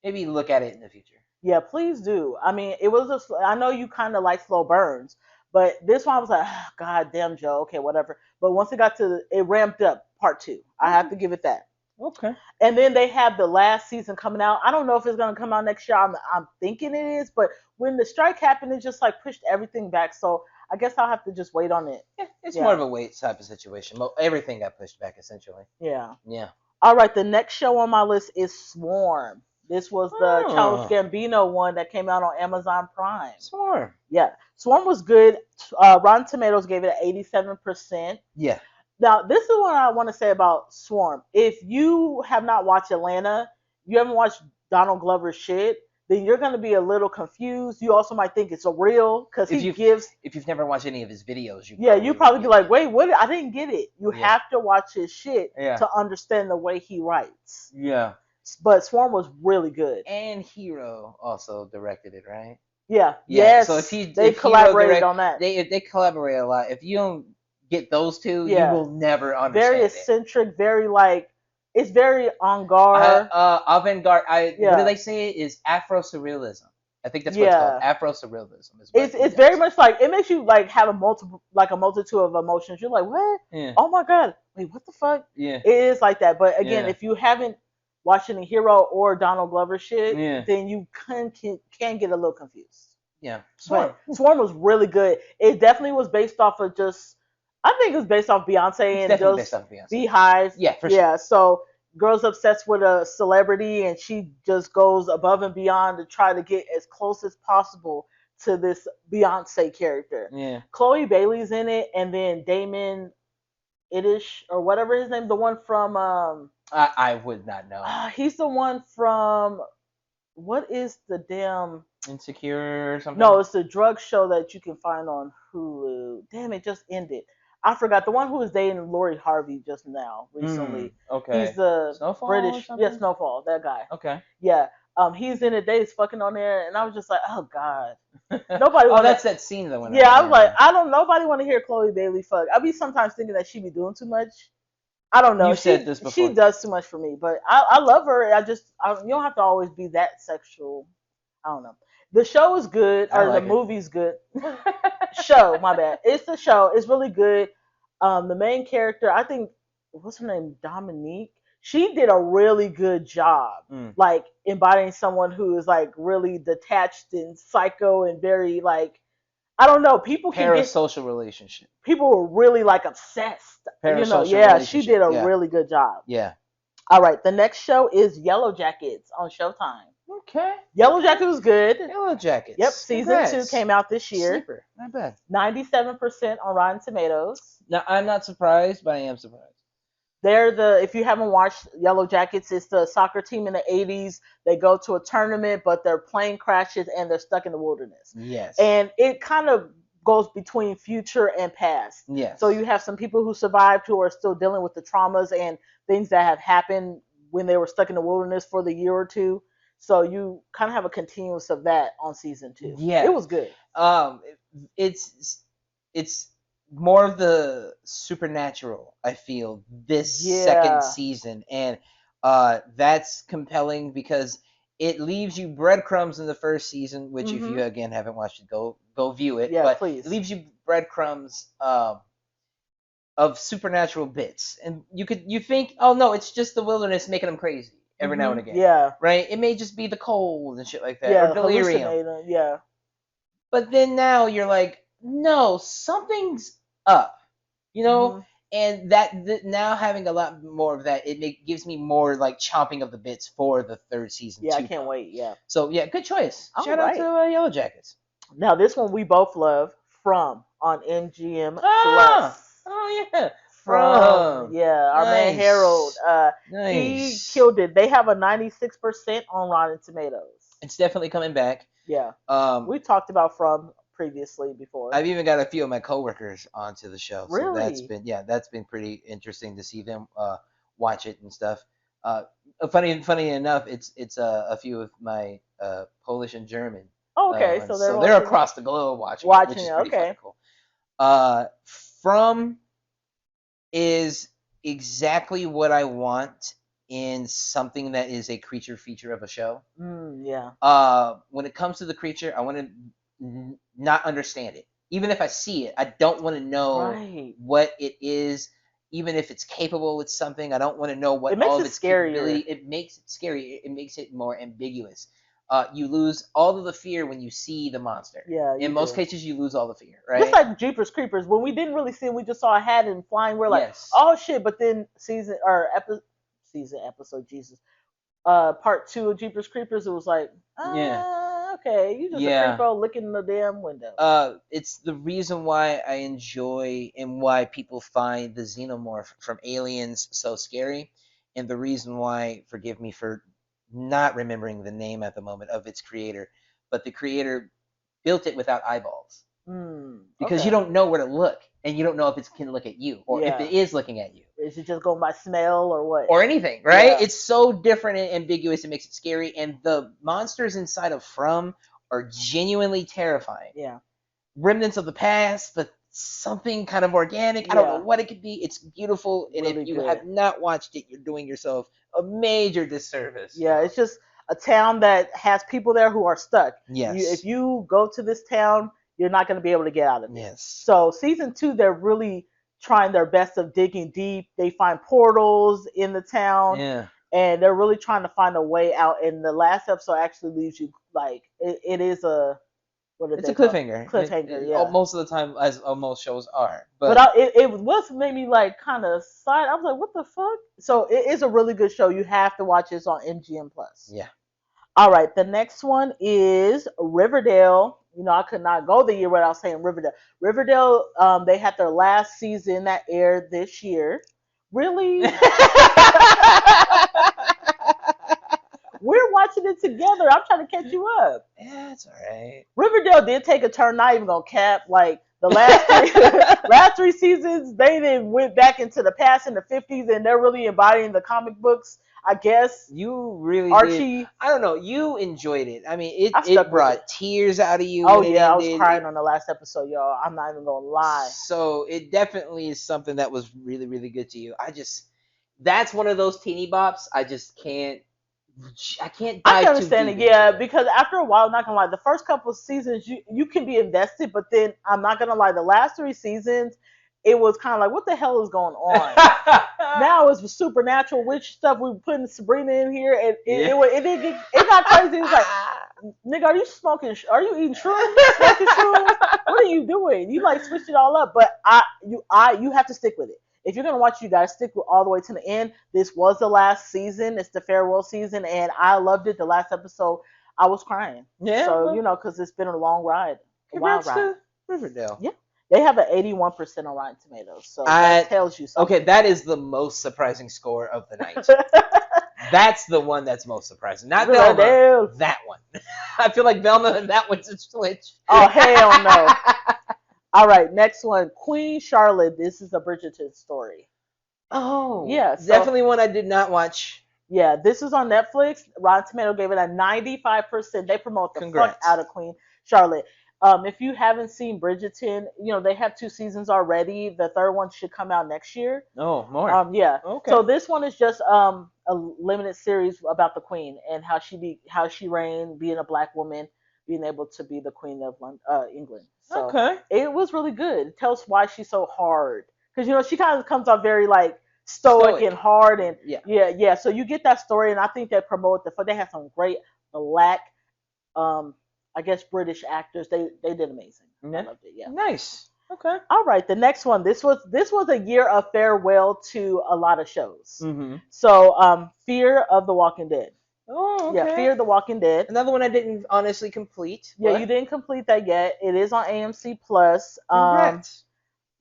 maybe look at it in the future. Yeah, please do. I mean, it was I know you kind of like slow burns, but this one I was like, oh, God damn, Joe. Okay, whatever. But once it got to it ramped up part 2. I have to give it that. Okay. And then they have the last season coming out. I don't know if it's gonna come out next year. I'm thinking it is, but when the strike happened, it just like pushed everything back. So I guess I'll have to just wait on it. Yeah, it's more of a wait type of situation. Everything got pushed back essentially. Yeah. Yeah. All right. The next show on my list is Swarm. This was the Childish Gambino one that came out on Amazon Prime. Swarm. Yeah. Swarm was good. Rotten Tomatoes gave it an 87%. Yeah. Now, this is what I want to say about Swarm. If you have not watched Atlanta, you haven't watched Donald Glover's shit, then you're going to be a little confused. You also might think it's a real because if you've never watched any of his videos, you probably be like, wait, what? I didn't get it. You have to watch his shit Yeah. to understand the way he writes. Yeah. But Swarm was really good. And Hero also directed it, right? Yeah. Yeah. So if Yes. he They if Hero collaborated direct on that. they collaborate a lot. If you don't get those two, you Yeah. will never Very understand it. eccentric. Very like it's very on I guard. avant-garde. I What do Yeah. they say it is Afro surrealism. I think that's what it's called. Yeah. Afro surrealism is what he It's very does. much like it makes you like have a multitude of emotions. You're like, what? Yeah. Oh my god, wait, what the fuck? Yeah. It is like that. But again, Yeah. if you haven't watched any Hero or Donald Glover shit, Yeah. then you can get a little confused. Yeah. Swarm. But Swarm was really good. It definitely was based off of just, I think it was based off It's Beyonce and definitely based just off of Beyonce. Beehive. Yeah, for sure. Yeah, so girls obsessed with a celebrity and she just goes above and beyond to try to get as close as possible to this Beyonce character. Yeah. Chloe Bailey's in it, and then Damon Itish or whatever his name, the one from I would not know. he's the one from what is the damn Insecure or something. no, it's the drug show that you can find on Hulu. Damn, it just ended. I forgot the one who was dating Lori Harvey just now recently. Okay. He's the Snowfall or British, something? yeah, Snowfall, that guy. Okay. Yeah, he's in it. He's fucking on there, and I was just like, oh god, nobody. Oh, wanna, that's that scene that went. Yeah, I was like, I don't. Nobody want to hear Chloe Bailey fuck. I be sometimes thinking that she be doing too much. I don't know. You've said this She before. does too much for me, but I love her. You don't have to always be that sexual. I don't know. The show is good, I or like the her. movie's good. Show, my bad. It's the show. It's really good. The main character, I think, what's her name, Dominique. She did a really good job, Mm. like embodying someone who is like really detached and psycho and very like I don't know. Parasocial relationship. People were really like obsessed. Parasocial Yeah, she did a yeah. really good job. Yeah. All right, the next show is Yellow Jackets on Showtime. Okay. Yellow Jackets was good. Yellow Jackets. Yep, season 2 came out this year. Sleeper. Not bad. 97% on Rotten Tomatoes. Now I'm not surprised, but I am surprised. If you haven't watched Yellow Jackets, it's the soccer team in the 80s. They go to a tournament, but their plane crashes and they're stuck in the wilderness. Yes. And it kind of goes between future and past. Yes. So you have some people who survived who are still dealing with the traumas and things that have happened when they were stuck in the wilderness for the year or two. So you kind of have a continuous of that on season 2. Yeah. It was good. It's more of the supernatural, I feel, this second season, and that's compelling because it leaves you breadcrumbs in the first season, which if you again haven't watched it, go view it. Yeah, but please. It leaves you breadcrumbs of supernatural bits, and you think, oh no, it's just the wilderness making them crazy every now and again. Yeah. Right. It may just be the cold and shit like that, Yeah. or delirium. Hallucinating. Yeah. But then now you're like, no, something's up, and now having a lot more of that, gives me more like chomping of the bits for the third season. Yeah, I can't wait. Yeah. So yeah, good choice. Shout out Right. to Yellow Jackets. Now this one we both love, From on MGM Ah! Plus. Oh yeah, Yeah, our man Nice. Harold. He Nice. killed it. They have a 96% on Rotten Tomatoes. It's definitely coming back. Yeah. We We talked about From previously before. I've even got a few of my coworkers onto the show. So Really? that's been pretty interesting to see them watch it and stuff. Funny enough, it's a few of my Polish and German. Oh, okay, so they're they're watching across the globe watching Watching it, which is it, pretty okay. fucking cool. From is exactly what I want in something that is a creature feature of a show. Yeah. When it comes to the creature, I want to not understand it. Even if I see it, I don't want to know Right. what it is. Even if it's capable with something, I don't want to know what It makes all it of its scarier. capability. It makes it scary. It makes it more ambiguous. You lose all of the fear when you see the monster. Yeah. In most cases, you lose all the fear, right? Just like Jeepers Creepers, when we didn't really see it, we just saw a hat and flying. We're like, Yes. oh shit! But then episode, Jesus, part 2 of Jeepers Creepers, it was like, okay, you just a creepo licking the damn window. It's the reason why I enjoy and why people find the xenomorph from Aliens so scary, and the reason why, forgive me for not remembering the name at the moment of its creator, but the creator built it without eyeballs because you don't know where to look, and you don't know if it can look at you or if it is looking at you. Is it just going by smell or what? Or anything, right? Yeah. It's so different and ambiguous. It makes it scary, and the monsters inside of From are genuinely terrifying. Yeah. Remnants of the past, but something kind of organic. I don't know Yeah. what it could be. It's beautiful, and if Really you good. have not watched it, you're doing yourself a major disservice. Yeah, it's just a town that has people there who are stuck. If Yes. you go to this town, you're not going to be able to get out of it. Yes. So season 2, they're really trying their best of digging deep. They find portals in the town, Yeah. and they're really trying to find a way out. And the last episode actually leaves you like it is a what did It's a they call cliffhanger. cliffhanger? Yeah. Most of the time, as most shows are. But But it was made me like kind of side. I was like, what the fuck? So it is a really good show. You have to watch this on MGM Plus. yeah. All right, the next one is Riverdale. You know, I could not go the year without saying Riverdale. Riverdale, they had their last season that aired this year. Really? We're watching it together. I'm trying to catch you up. Yeah, it's alright. Riverdale did take a turn. Not even gonna cap. Like the last last 3 seasons, they then went back into the past in the 50s, and they're really embodying the comic books. I guess You really did. Archie. I don't know. You enjoyed it. I mean, I it stuck with brought it. tears out of you Oh when it yeah, I was ended. crying on the last episode, y'all. I'm not even gonna lie. So it definitely is something that was really, really good to you. That's one of those teeny bops. I can't I dive can too understand deep it, yeah, into it. because after a while, not gonna lie, the first couple of seasons you can be invested, but then I'm not gonna lie, the last 3 seasons, it was kind of like, what the hell is going on? Now it's supernatural witch stuff. We putting Sabrina in here, and it got crazy. It was like, nigga, are you smoking? Are you eating shrooms? Smoking shrooms? What are you doing? You like switched it all up, but you have to stick with it. If you're gonna watch, you guys stick with all the way to the end. This was the last season. It's the farewell season, and I loved it. The last episode, I was crying. Yeah. So Well, because it's been a long ride, a wild congrats ride. to Riverdale. Yeah, they have an 81% on Rotten Tomatoes, so I- that tells you something. Okay, that is the most surprising score of the night. That's the one that's most surprising. Not Velma. Riverdale. That one. I feel like Velma and that one's a switch. Oh hell no! All right, next one, Queen Charlotte. This is a Bridgerton story. Oh. Yeah, so- Definitely one I did not watch. Yeah, this is on Netflix. Rotten Tomato gave it a 95%. They promote the fuck Congrats. out of Queen Charlotte. If you haven't seen Bridgerton, they have 2 seasons already. The third one should come out next year. Oh, more. Yeah. Okay. So this one is just a limited series about the Queen and how she reigned, being a black woman, being able to be the Queen of England. So Okay. it was really good. It tells why she's so hard, because she kind of comes off very like stoic and hard, and yeah. So you get that story, and I think they promote they have some great black, I guess British actors. They did amazing. Yeah. I loved it. Yeah. Nice. Okay. All right, the next one. This was a year of farewell to a lot of shows. Mm-hmm. So, Fear of the Walking Dead. Oh, okay. Yeah, Fear of the Walking Dead. Another one I didn't honestly complete. Yeah, but you didn't complete that yet. It is on AMC Plus. Congrats.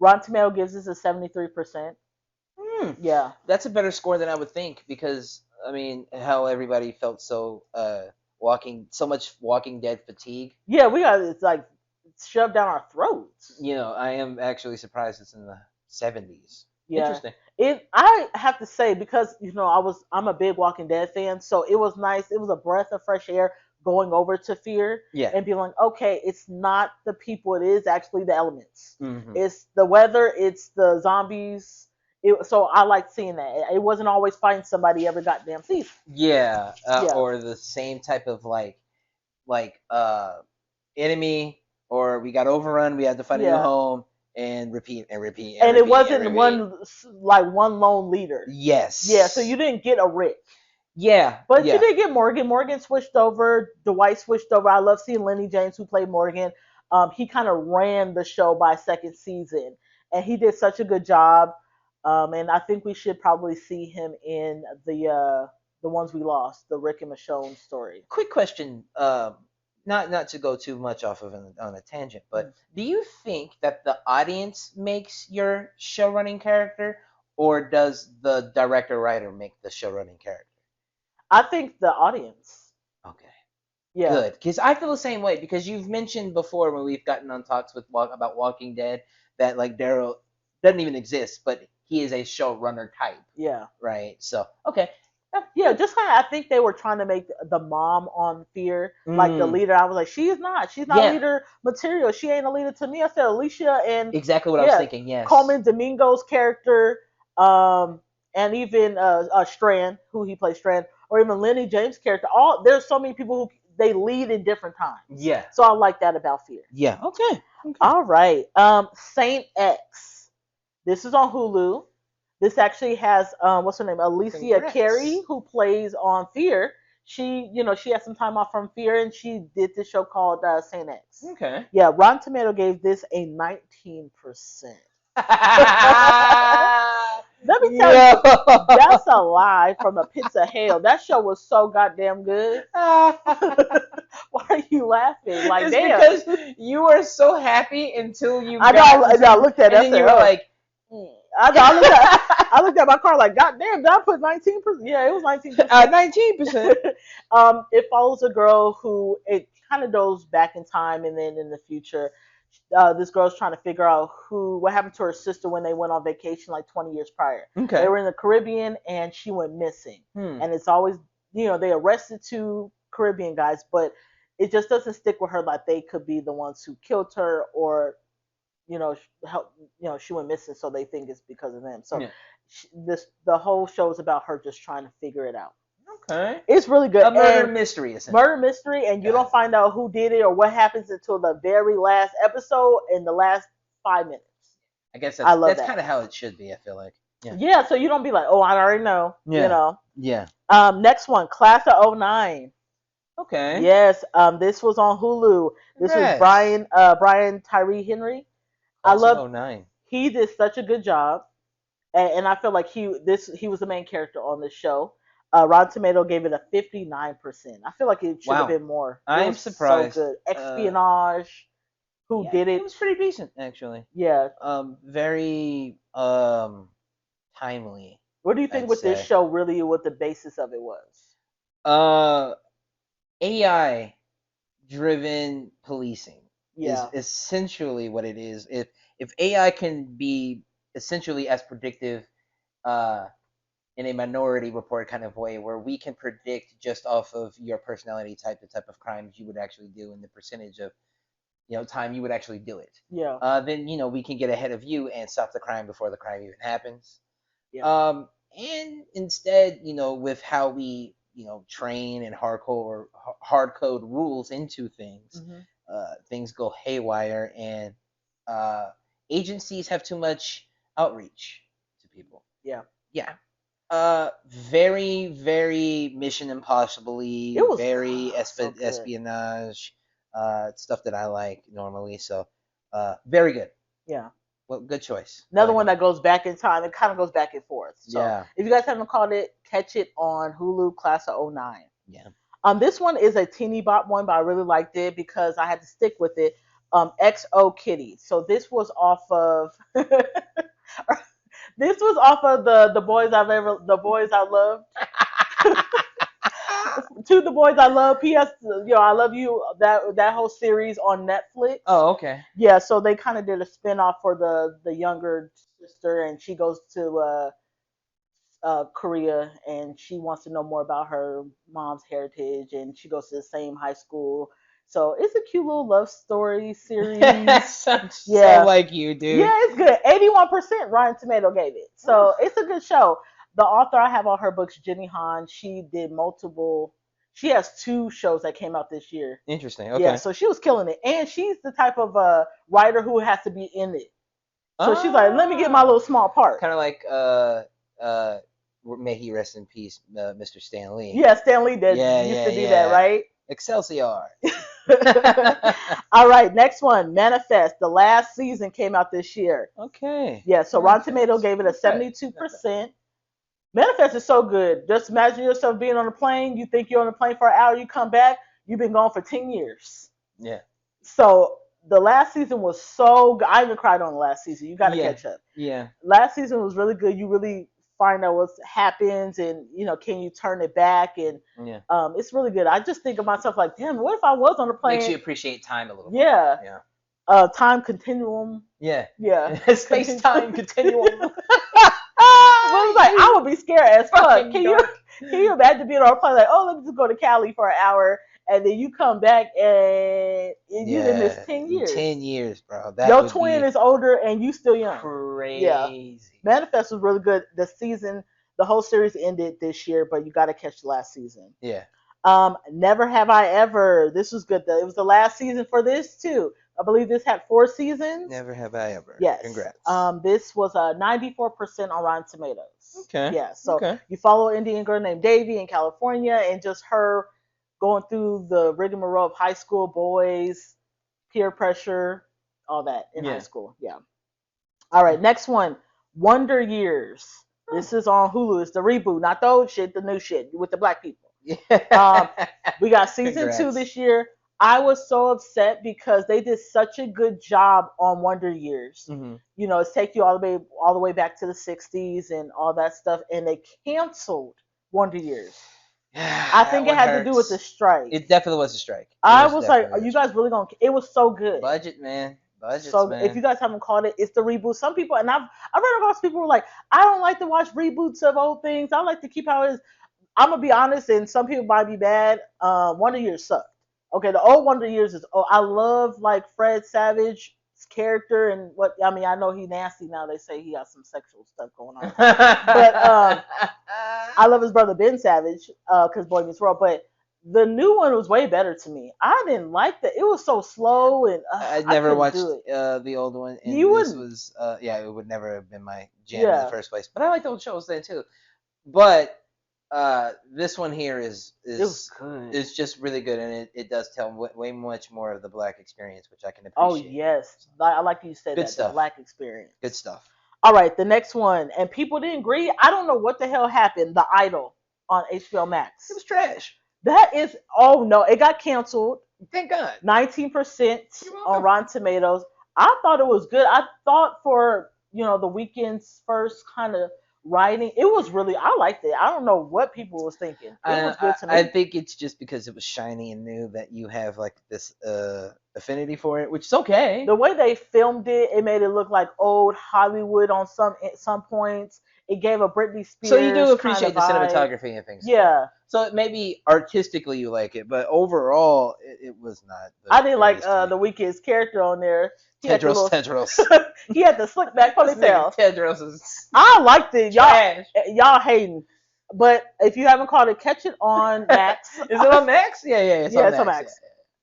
Rotten Tomato gives us a 73%. Yeah. That's a better score than I would think, because I mean, how everybody felt so much Walking Dead fatigue. Yeah, it's like shoved down our throats. I am actually surprised it's in the 70s. Yeah. Interesting. I have to say, because I'm a big Walking Dead fan, so it was nice. It was a breath of fresh air going over to Fear, and being like, okay, it's not the people, it is actually the elements. Mm-hmm. It's the weather, it's the zombies. So I liked seeing that. It wasn't always fighting somebody every goddamn season. Yeah, or the same type of like enemy, or we got overrun, we had to find a new home, and repeat and repeat. And repeat, it wasn't and repeat. one lone leader. Yes. Yeah, so you didn't get a Rick. Yeah. But you did get Morgan. Morgan switched over. Dwight switched over. I love seeing Lenny James, who played Morgan. He kind of ran the show by second season, and he did such a good job. And I think we should probably see him in the ones we lost, the Rick and Michonne story. Quick question. Not to go too much off of on a tangent, but do you think that the audience makes your show running character, or does the director writer make the show running character? I think the audience. Okay. Yeah. Good, because I feel the same way. Because you've mentioned before when we've gotten on talks about Walking Dead that like Daryl doesn't even exist, but he is a showrunner type. Yeah. Right. So okay. Yeah, just kind of, I think they were trying to make the mom on Fear like the Mm, leader. I was like, she's not. She's not yeah, leader material. She ain't a leader to me. I said Alicia and exactly what I was yeah, thinking. Yes. Coleman Domingo's character, um, and even Strand, who he plays Strand, or even Lenny James' character. All there's so many people who they lead in different times. Yeah. So I like that about Fear. Yeah. Okay. Okay. All right, Saint X. This is on Hulu. This actually has what's her name, Alicia Congrats. Carey, who plays on Fear. She, she had some time off from Fear, and she did this show called Saint X. Okay. Yeah, Rotten Tomato gave this a 19%. Let me tell Yo. you, that's a lie from the pits of hell. That show was so goddamn good. Why are you laughing? Like, It's damn. because you were so happy until you I got know. into, I looked at it. and then you were like, I looked at my car like, God damn, did I put 19%? Yeah, it was 19%. 19%. It follows a girl who it kind of goes back in time and then in the future. This girl's trying to figure out what happened to her sister when they went on vacation like 20 years prior. They Okay. were in the Caribbean and she went missing. Hmm. And it's always, they arrested two Caribbean guys, but it just doesn't stick with her like they could be the ones who killed her or help, she went missing, so they think it's because of them. So Yeah. the whole show is about her just trying to figure it out. Okay. It's really good. A murder And mystery, essentially. murder mystery, and you Got don't it. find out who did it or what happens until the very last episode in the last 5 minutes. I guess I love that's that. kind of how it should be. I feel like. Yeah. Yeah, so you don't be like, oh, I already know. Yeah. Yeah. Next one, Class of '09. Okay. Yes, this was on Hulu. This was Congrats. Brian Tyree Henry. I Class of love. '09. He did such a good job, and I feel like he was the main character on this show. Rotten Tomato gave it a 59%. I feel like it should have Wow. been more. It I'm was surprised. so good. Espionage. Who Yeah, did it it? was pretty decent, actually. Yeah. Very timely, What do you think I'd with this say. show really what the basis of it was? Uh, AI driven policing is Yeah. essentially what it is. If AI can be essentially as predictive, uh, in a Minority Report kind of way, where we can predict just off of your personality type the type of crimes you would actually do and the percentage of time you would actually do it. Yeah. Then we can get ahead of you and stop the crime before the crime even happens. Yeah. And instead, with how we train and hard code rules into things, Hmm. things go haywire, and agencies have too much outreach to people. Yeah. Yeah. Very, very Mission Impossible-y, It was very so good. espionage, stuff that I like normally. So, very good. Yeah. Well, good choice. I Another like one it. that goes back in time. It kind of goes back and forth. So Yeah. if you guys haven't caught it, catch it on Hulu. Class of '09. Yeah. This one is a teeny bop one, but I really liked it because I had to stick with it. XO Kitty. So this was off of this was off of the boys I love. To the boys I love. P.S. I love you. That whole series on Netflix. Oh, okay. Yeah, so they kind of did a spin-off for the younger sister, and she goes to Korea, and she wants to know more about her mom's heritage, and she goes to the same high school. So it's a cute little love story series. Sounds Yeah. so like you, dude. Yeah, it's good. 81% Rotten Tomato gave it. So it's a good show. The author I have on her books, Jenny Han, she did multiple. She has 2 shows that came out this year. Interesting. Okay. Yeah, so she was killing it, and she's the type of writer who has to be in it. So she's like, let me get my little small part. Kind of like may he rest in peace, Mr. Stan Lee. Yeah, Stan Lee did Yeah, used yeah, to do yeah. that, right? Excelsior. All right, next one, Manifest. The last season came out this year. Okay. Yeah, so Rotten Manifest. Tomato gave it a 72%. Manifest is so good. Just imagine yourself being on a plane. You think you're on a plane for an hour. You come back. You've been gone for 10 years. Yeah. So the last season was so good. I even cried on the last season. You got to catch up. Yeah. Last season was really good. You really find out what happens, and can you turn it back? And Yeah. it's really good. I just think of myself like, damn, what if I was on a plane? Makes you appreciate time a little. Yeah. Yeah. Time continuum. Yeah. Yeah. Space time continuum. I was like, I would be scared as fuck. Can you imagine being on a plane like, oh, let me just go to Cali for an hour, and then you come back and you done missed Yeah, 10 years. 10 years, bro. That Your would twin be is older and you still young. Yeah. crazy. Manifest was really good. The whole series ended this year, but you got to catch the last season. Yeah. Never Have I Ever. This was good. It was the last season for this too. I believe this had 4 seasons. Never have I ever. Yes. Congrats. This was a 94% on Rotten Tomatoes. Okay. Yeah. So Okay. you follow an Indian girl named Davy in California, and just her going through the rigmarole of high school boys, peer pressure, all that in high Yeah. school. Yeah. All right. Next one, Wonder Years. This is on Hulu. It's the reboot, not the old shit, the new shit with the black people. Um, Yeah. we got season 2 Congrats. this year. I was so upset because they did such a good job on Wonder Years. Mm-hmm. You know, it's take you all the way back to the '60s and all that stuff, and they canceled Wonder Years. I That think it one had to do with the hurts. strike. It definitely was a strike. I was like, definitely are a you strike. guys really gonna? It was so good. Budget, man. Budgets, So if man. you guys haven't caught it, it's the reboot. Some people, and I've read across people who are like, I don't like to watch reboots of old things. I like to keep how it is. I'm gonna be honest, and some people might be bad. Wonder Years sucked. Okay, the old Wonder Years is. Oh, I love like Fred Savage's character and what I mean. I know he nasty now. They say he got some sexual stuff going on, but I love his brother Ben Savage because Boy Meets World. But the new one was way better to me. I didn't like that. It was so slow and I'd I never couldn't watched do it. the old one, and You this wouldn't. was yeah, it would never have been my jam in the Yeah, first place. But I like the old shows then too. But this one here it was good. is just really good, and it does tell way much more of the black experience, which I can Oh appreciate. yes, I like you said Good that the stuff. black experience. Good stuff. All right, the next one, and people didn't agree. I don't know what the hell happened. The Idol on HBO It Max. was trash. That is, oh no, it got canceled. Thank God. 19% You're on welcome. Rotten Tomatoes. I thought it was good. I thought for the weekend's first kind of writing, it was really. I liked it. I don't know what people was thinking. It was good to I me. think it's just because it was shiny and new that you have like this affinity for it, which is okay. The way they filmed it, it made it look like old Hollywood on some points. It gave a Britney Spears So you do kind appreciate of the vibe. cinematography and things. Yeah. So maybe artistically you like it, but overall it was not. I didn't like greatest to me. the Weeknd's character on there. He had the Tedros. little, Tedros. he had the slick back This nigga ponytail. Tedros is I liked it. trash. Y'all hating. But if you haven't caught it, catch it on Max. Is it on Max? Yeah, it's Yeah, on it's on Max.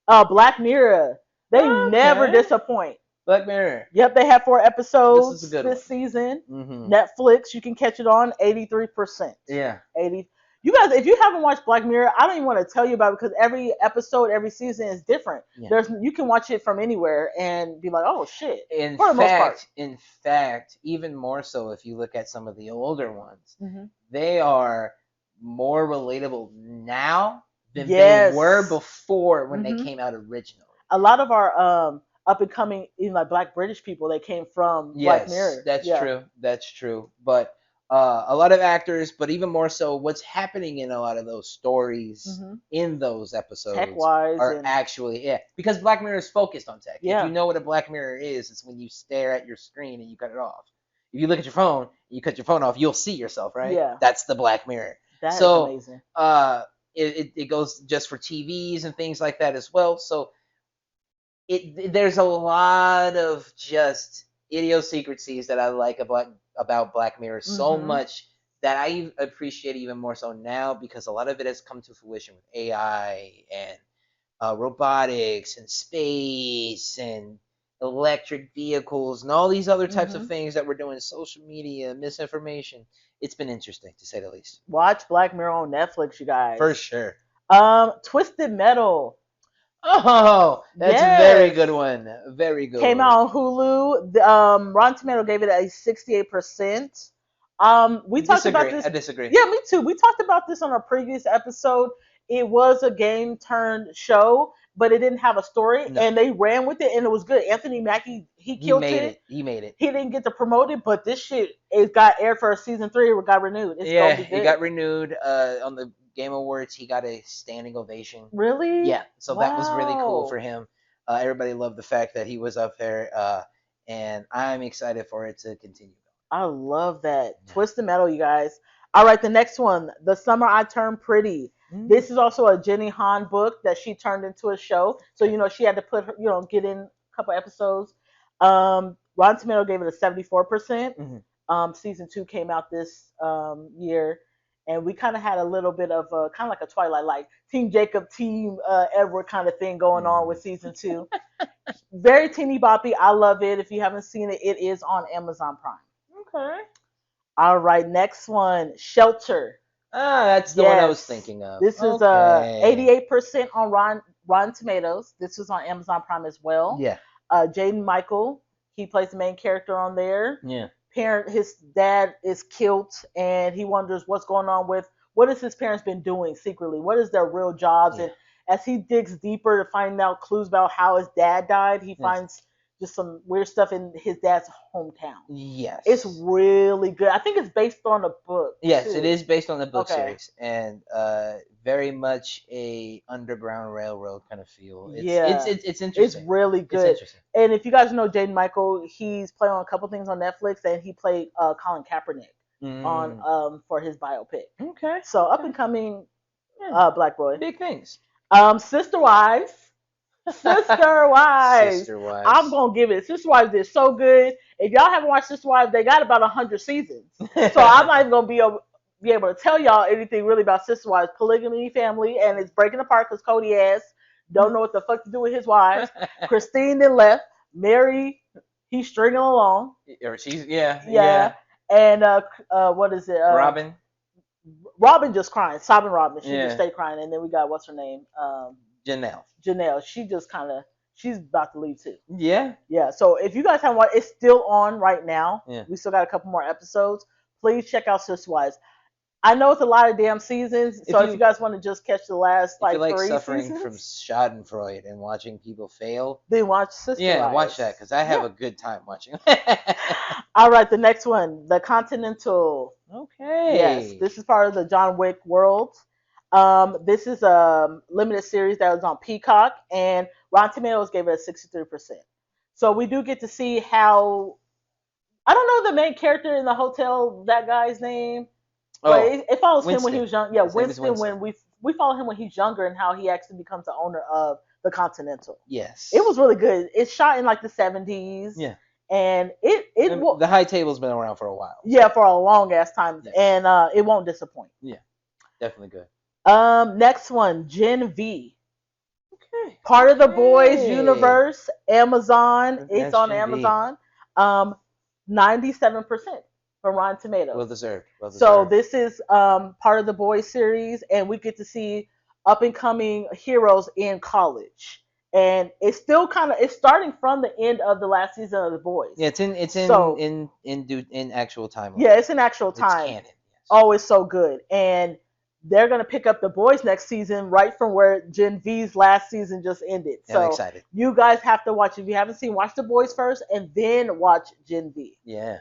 Max. Black Mirror. They never Okay. disappoint. Black Mirror. Yep, they have 4 episodes This is a good this one. season. Mm-hmm. Netflix, you can catch it on 83%. Yeah. 80. You guys, if you haven't watched Black Mirror, I don't even want to tell you about it because every episode, every season is different. Yeah. You can watch it from anywhere and be like, oh shit. In For the most part. fact, even more so if you look at some of the older ones, Mm-hmm. they are more relatable now than Yes. they were before when Mhm. they came out originally. A lot of our up and coming, even like Black British people, they came from Black Yes, Mirror. that's Yeah. true. That's true. But a lot of actors, but even more so, what's happening in a lot of those stories Mhm. in those episodes Tech-wise are and actually because Black Mirror is focused on tech. Yeah. If you know what a Black Mirror is, it's when you stare at your screen and you cut it off. If you look at your phone, and you cut your phone off, you'll see yourself, right? Yeah. That's the Black Mirror. that is So amazing. it goes just for TVs and things like that as well. So there's a lot of just idiosyncrasies that I like about Black Mirror so Mhm. much that I appreciate even more so now because a lot of it has come to fruition with AI and robotics and space and electric vehicles and all these other types of Mhm. things that we're doing, social media, misinformation. It's been interesting to say the least. Watch Black Mirror on Netflix, you guys. For sure. Twisted Metal. Oh, that's a very good one. Very good. Came out on Hulu. Rotten Tomato gave it a 68%. We talked about this. I disagree. Yeah, me too. We talked about this on a previous episode. It was a game turned show, but it didn't have a story, No. and they ran with it, and it was good. Anthony Mackie, he killed it. He made it. He didn't get to promote it, but this shit it got aired for season 3. It got renewed. It's gonna be good. It got renewed on the Game Awards. He got a standing ovation. Really? Yeah, so that was really cool Wow. for him. Everybody loved the fact that he was up there, and I'm excited for it to continue. I love that. Yeah. Twisted Metal, you guys. All right, the next one, The Summer I Turned Pretty. Mm, This is also a Jenny Han book that she turned into a show. So okay. she had to put her, get in a couple episodes. Rotten Tomato gave it a 74%. Hmm. Season 2 came out this year, and we kind of had a little bit of a kind of like a Twilight, like Team Jacob, Team Edward kind of thing going on with Mm. season 2. Very teeny boppy. I love it. If you haven't seen it, it is on Amazon Prime. Okay. All right, next one, Shelter. Ah, that's the one I was Yes, thinking of. this is Okay. 88% on Rotten Tomatoes. This was on Amazon Prime as well. Yeah. Jaden Michael, he plays the main character on there. Yeah. His dad is killed, and he wonders what's going on with what has his parents been doing secretly. What is their real jobs? Yeah. And as he digs deeper to find out clues about how his dad died, he Yes. finds just some weird stuff in his dad's hometown. It's Yes. really good. I think it's based on a book. Yes, it Too. is based on the book Okay. series, and very much a underground railroad kind of feel. Yeah. It's It's interesting. really It's good. interesting. And if you guys know Jaden Michael, he's played on a couple things on Netflix, and he played Colin Kaepernick on Mm. for his biopic. Okay. So up Okay. and coming Yeah. black boy. Big things. Sister Wives. Sister Wives. Sister Wives. I'm gonna give it. Sister Wives did so good. If y'all haven't watched Sister Wives, they got about 100 seasons. So I'm not even gonna be able to tell y'all anything really about Sister Wives. Polygamy family, and it's breaking apart because Cody ass don't know what the fuck to do with his wives. Christine then left. Mary, he's stringing along. Or she's yeah. Yeah. And what is it? Robin. Robin just crying. Sobbing Robin. She Yeah. just stayed crying. And then we got what's her name? Janelle. Janelle. She just kind of she's about to leave too. Yeah. Yeah. So if you guys haven't watched, it's still on right now. Yeah. We still got a couple more episodes. Please check out Sister Wives. I know it's a lot of damn seasons, so if you guys want to just catch the last If you like 3 suffering seasons, from Schadenfreude and watching people fail, then watch Sister yeah, Wives. watch that because I have Yeah. a good time watching. All right, the next one, The Continental. Okay. Yes, this is part of the John Wick world. This is a limited series that was on Peacock, and Rotten Tomatoes gave it a 63%. So we do get to see how I don't know the main character in the hotel, that guy's name, but Oh, it follows him when Winston. he was young. Yeah, His name is Winston. Winston. When we follow him when he's younger and how he actually becomes the owner of the Continental. Yes. It was really good. It's shot in like the 70s. Yeah. And The High Table's been around for a while. yeah, for a long ass time, Yes. and it won't disappoint. Yeah. Definitely good. Next one, Gen V. Okay. Part of the Boys Hey. universe, Amazon. It's That's on Gen V. Amazon. 97% from Rotten Tomatoes. Well deserved. Well deserved. So this is part of the Boys series, and we get to see up and coming heroes in college. And it's still it's starting from the end of the last season of the Boys. Yeah, it's in So- in actual time. Yeah, it's in actual time. It's canon. Yes. Oh, it's so good. And they're gonna pick up the Boys next season right from where Gen V's last season just ended. Yeah, I'm So excited. you guys have to watch. If you haven't seen, watch the Boys first and then watch Gen V. Yeah.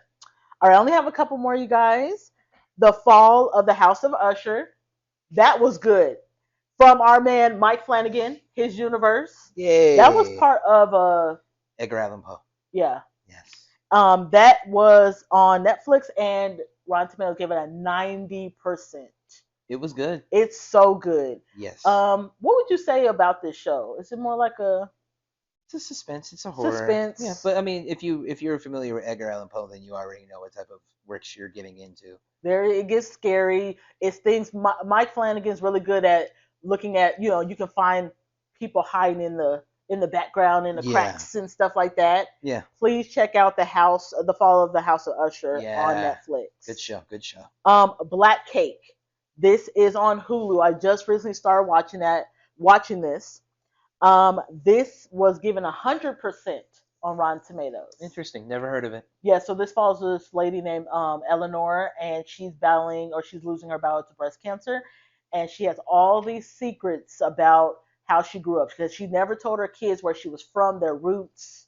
All right, I only have a couple more, you guys. The Fall of the House of Usher. That was good. From our man Mike Flanagan, his universe. Yay. That was part of Edgar Allan Poe. yeah. Yes. That was on Netflix, and Rotten Tomatoes gave it a 90%. It was good. It's so good. Yes. What would you say about this show? Is it more like a It's a suspense. It's a horror. Suspense. Yeah, but I mean, if you're familiar with Edgar Allan Poe, then you already know what type of works you're getting into. it gets scary. It's things Mike Flanagan's really good at looking at. You can find people hiding in the background in the Yeah. cracks and stuff like that. Yeah. Please check out the Fall of the House of Usher on Yeah. Netflix. Good show. Good show. Black Cake. This is on Hulu. I just recently started watching this. This was given 100% on Rotten Tomatoes. Interesting. Never heard of it. Yeah, so this follows this lady named Eleanor, and she's losing her battle to breast cancer, and she has all these secrets about how she grew up because she never told her kids where she was from, their roots.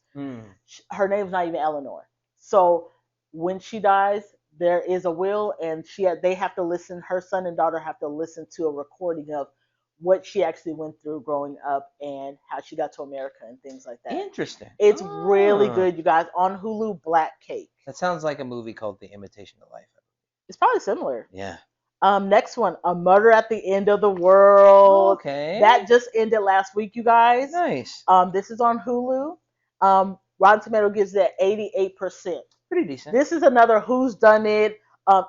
Her name's not even Eleanor. So when she dies, there is a will, and they have to listen. Her son and daughter have to listen to a recording of what she actually went through growing up and how she got to America and things like that. Interesting. It's really good, you guys. On Hulu, Black Cake. That sounds like a movie called The Imitation of Life. It's probably similar. Yeah. Next one, A Murder at the End of the Oh, World. okay. That just ended last week, you guys. Nice. This is on Hulu. Rotten Tomato gives it 88%. Pretty decent. This is another who's done it,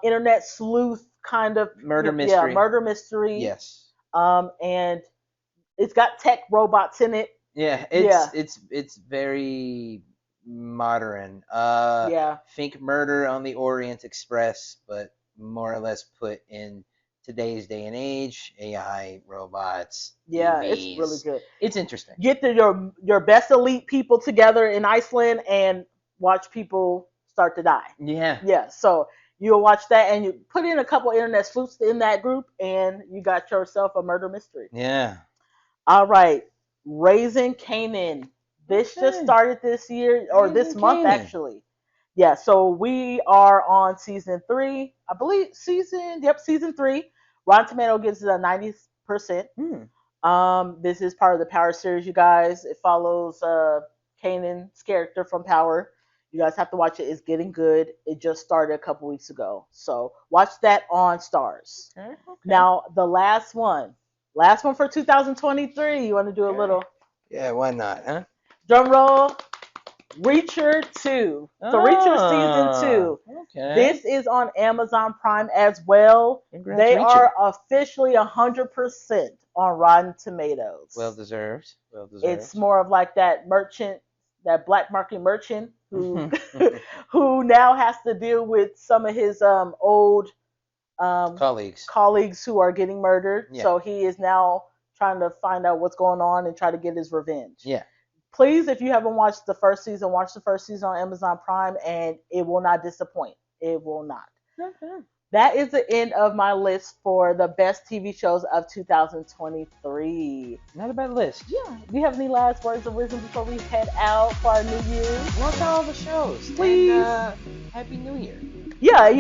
internet sleuth kind of, Murder yeah, mystery. murder mystery. Yes. And it's got tech robots in it. Yeah, Yeah, it's very modern. yeah, Think Murder on the Orient Express, but more or less put in today's day and age. AI, robots, yeah. It's really EVs. good. It's interesting. Get your best elite people together in Iceland and watch people start to die. Yeah. Yeah, so you'll watch that and you put in a couple internet sleuths in that group and you got yourself a murder mystery. Yeah. All right, Raising Canaan. This just Okay. started this year or this Raising month Kanan. actually. Yeah, so we are on season 3. I believe season 3. Rotten Tomato gives it a 90%. Hmm. This is part of the Power series, you guys. It follows Kanan's character from Power. You guys have to watch it. It's getting good. It just started a couple weeks ago. So watch that on Stars. Okay. Now, the last one for 2023. You want to do a Okay. little Yeah, why not, huh? drum roll? Reacher 2. So Reacher season 2. Okay. This is on Amazon Prime as well. Congrats, They Reacher. are officially 100% on Rotten Tomatoes. Well deserved. Well deserved. It's more of like that merchant, that black market merchant who who now has to deal with some of his old colleagues who are getting murdered. Yeah. So he is now trying to find out what's going on and try to get his revenge. Yeah. Please, if you haven't watched the first season, watch the first season on Amazon Prime, and it will not disappoint. It will not. Okay. That is the end of my list for the best TV shows of 2023. Not a bad list. Yeah. Do you have any last words of wisdom before we head out for our New Year's? Watch all the shows. Please. And, Happy New Year. Yeah,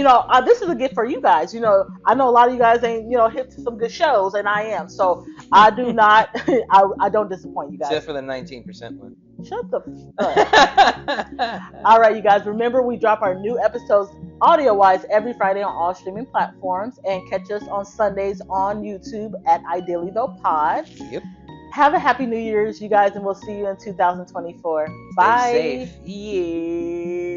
this is a gift for you guys. I know a lot of you guys ain't, hip to some good shows, and I am. So I do not, I don't disappoint you guys. Except for the 19% one. Shut the fuck. All right, you guys. Remember, we drop our new episodes audio-wise every Friday on all streaming platforms, and catch us on Sundays on YouTube at Ideally Tho Pod. Yep. Have a happy New Year's, you guys, and we'll see you in 2024. Bye. Stay safe. Yeah.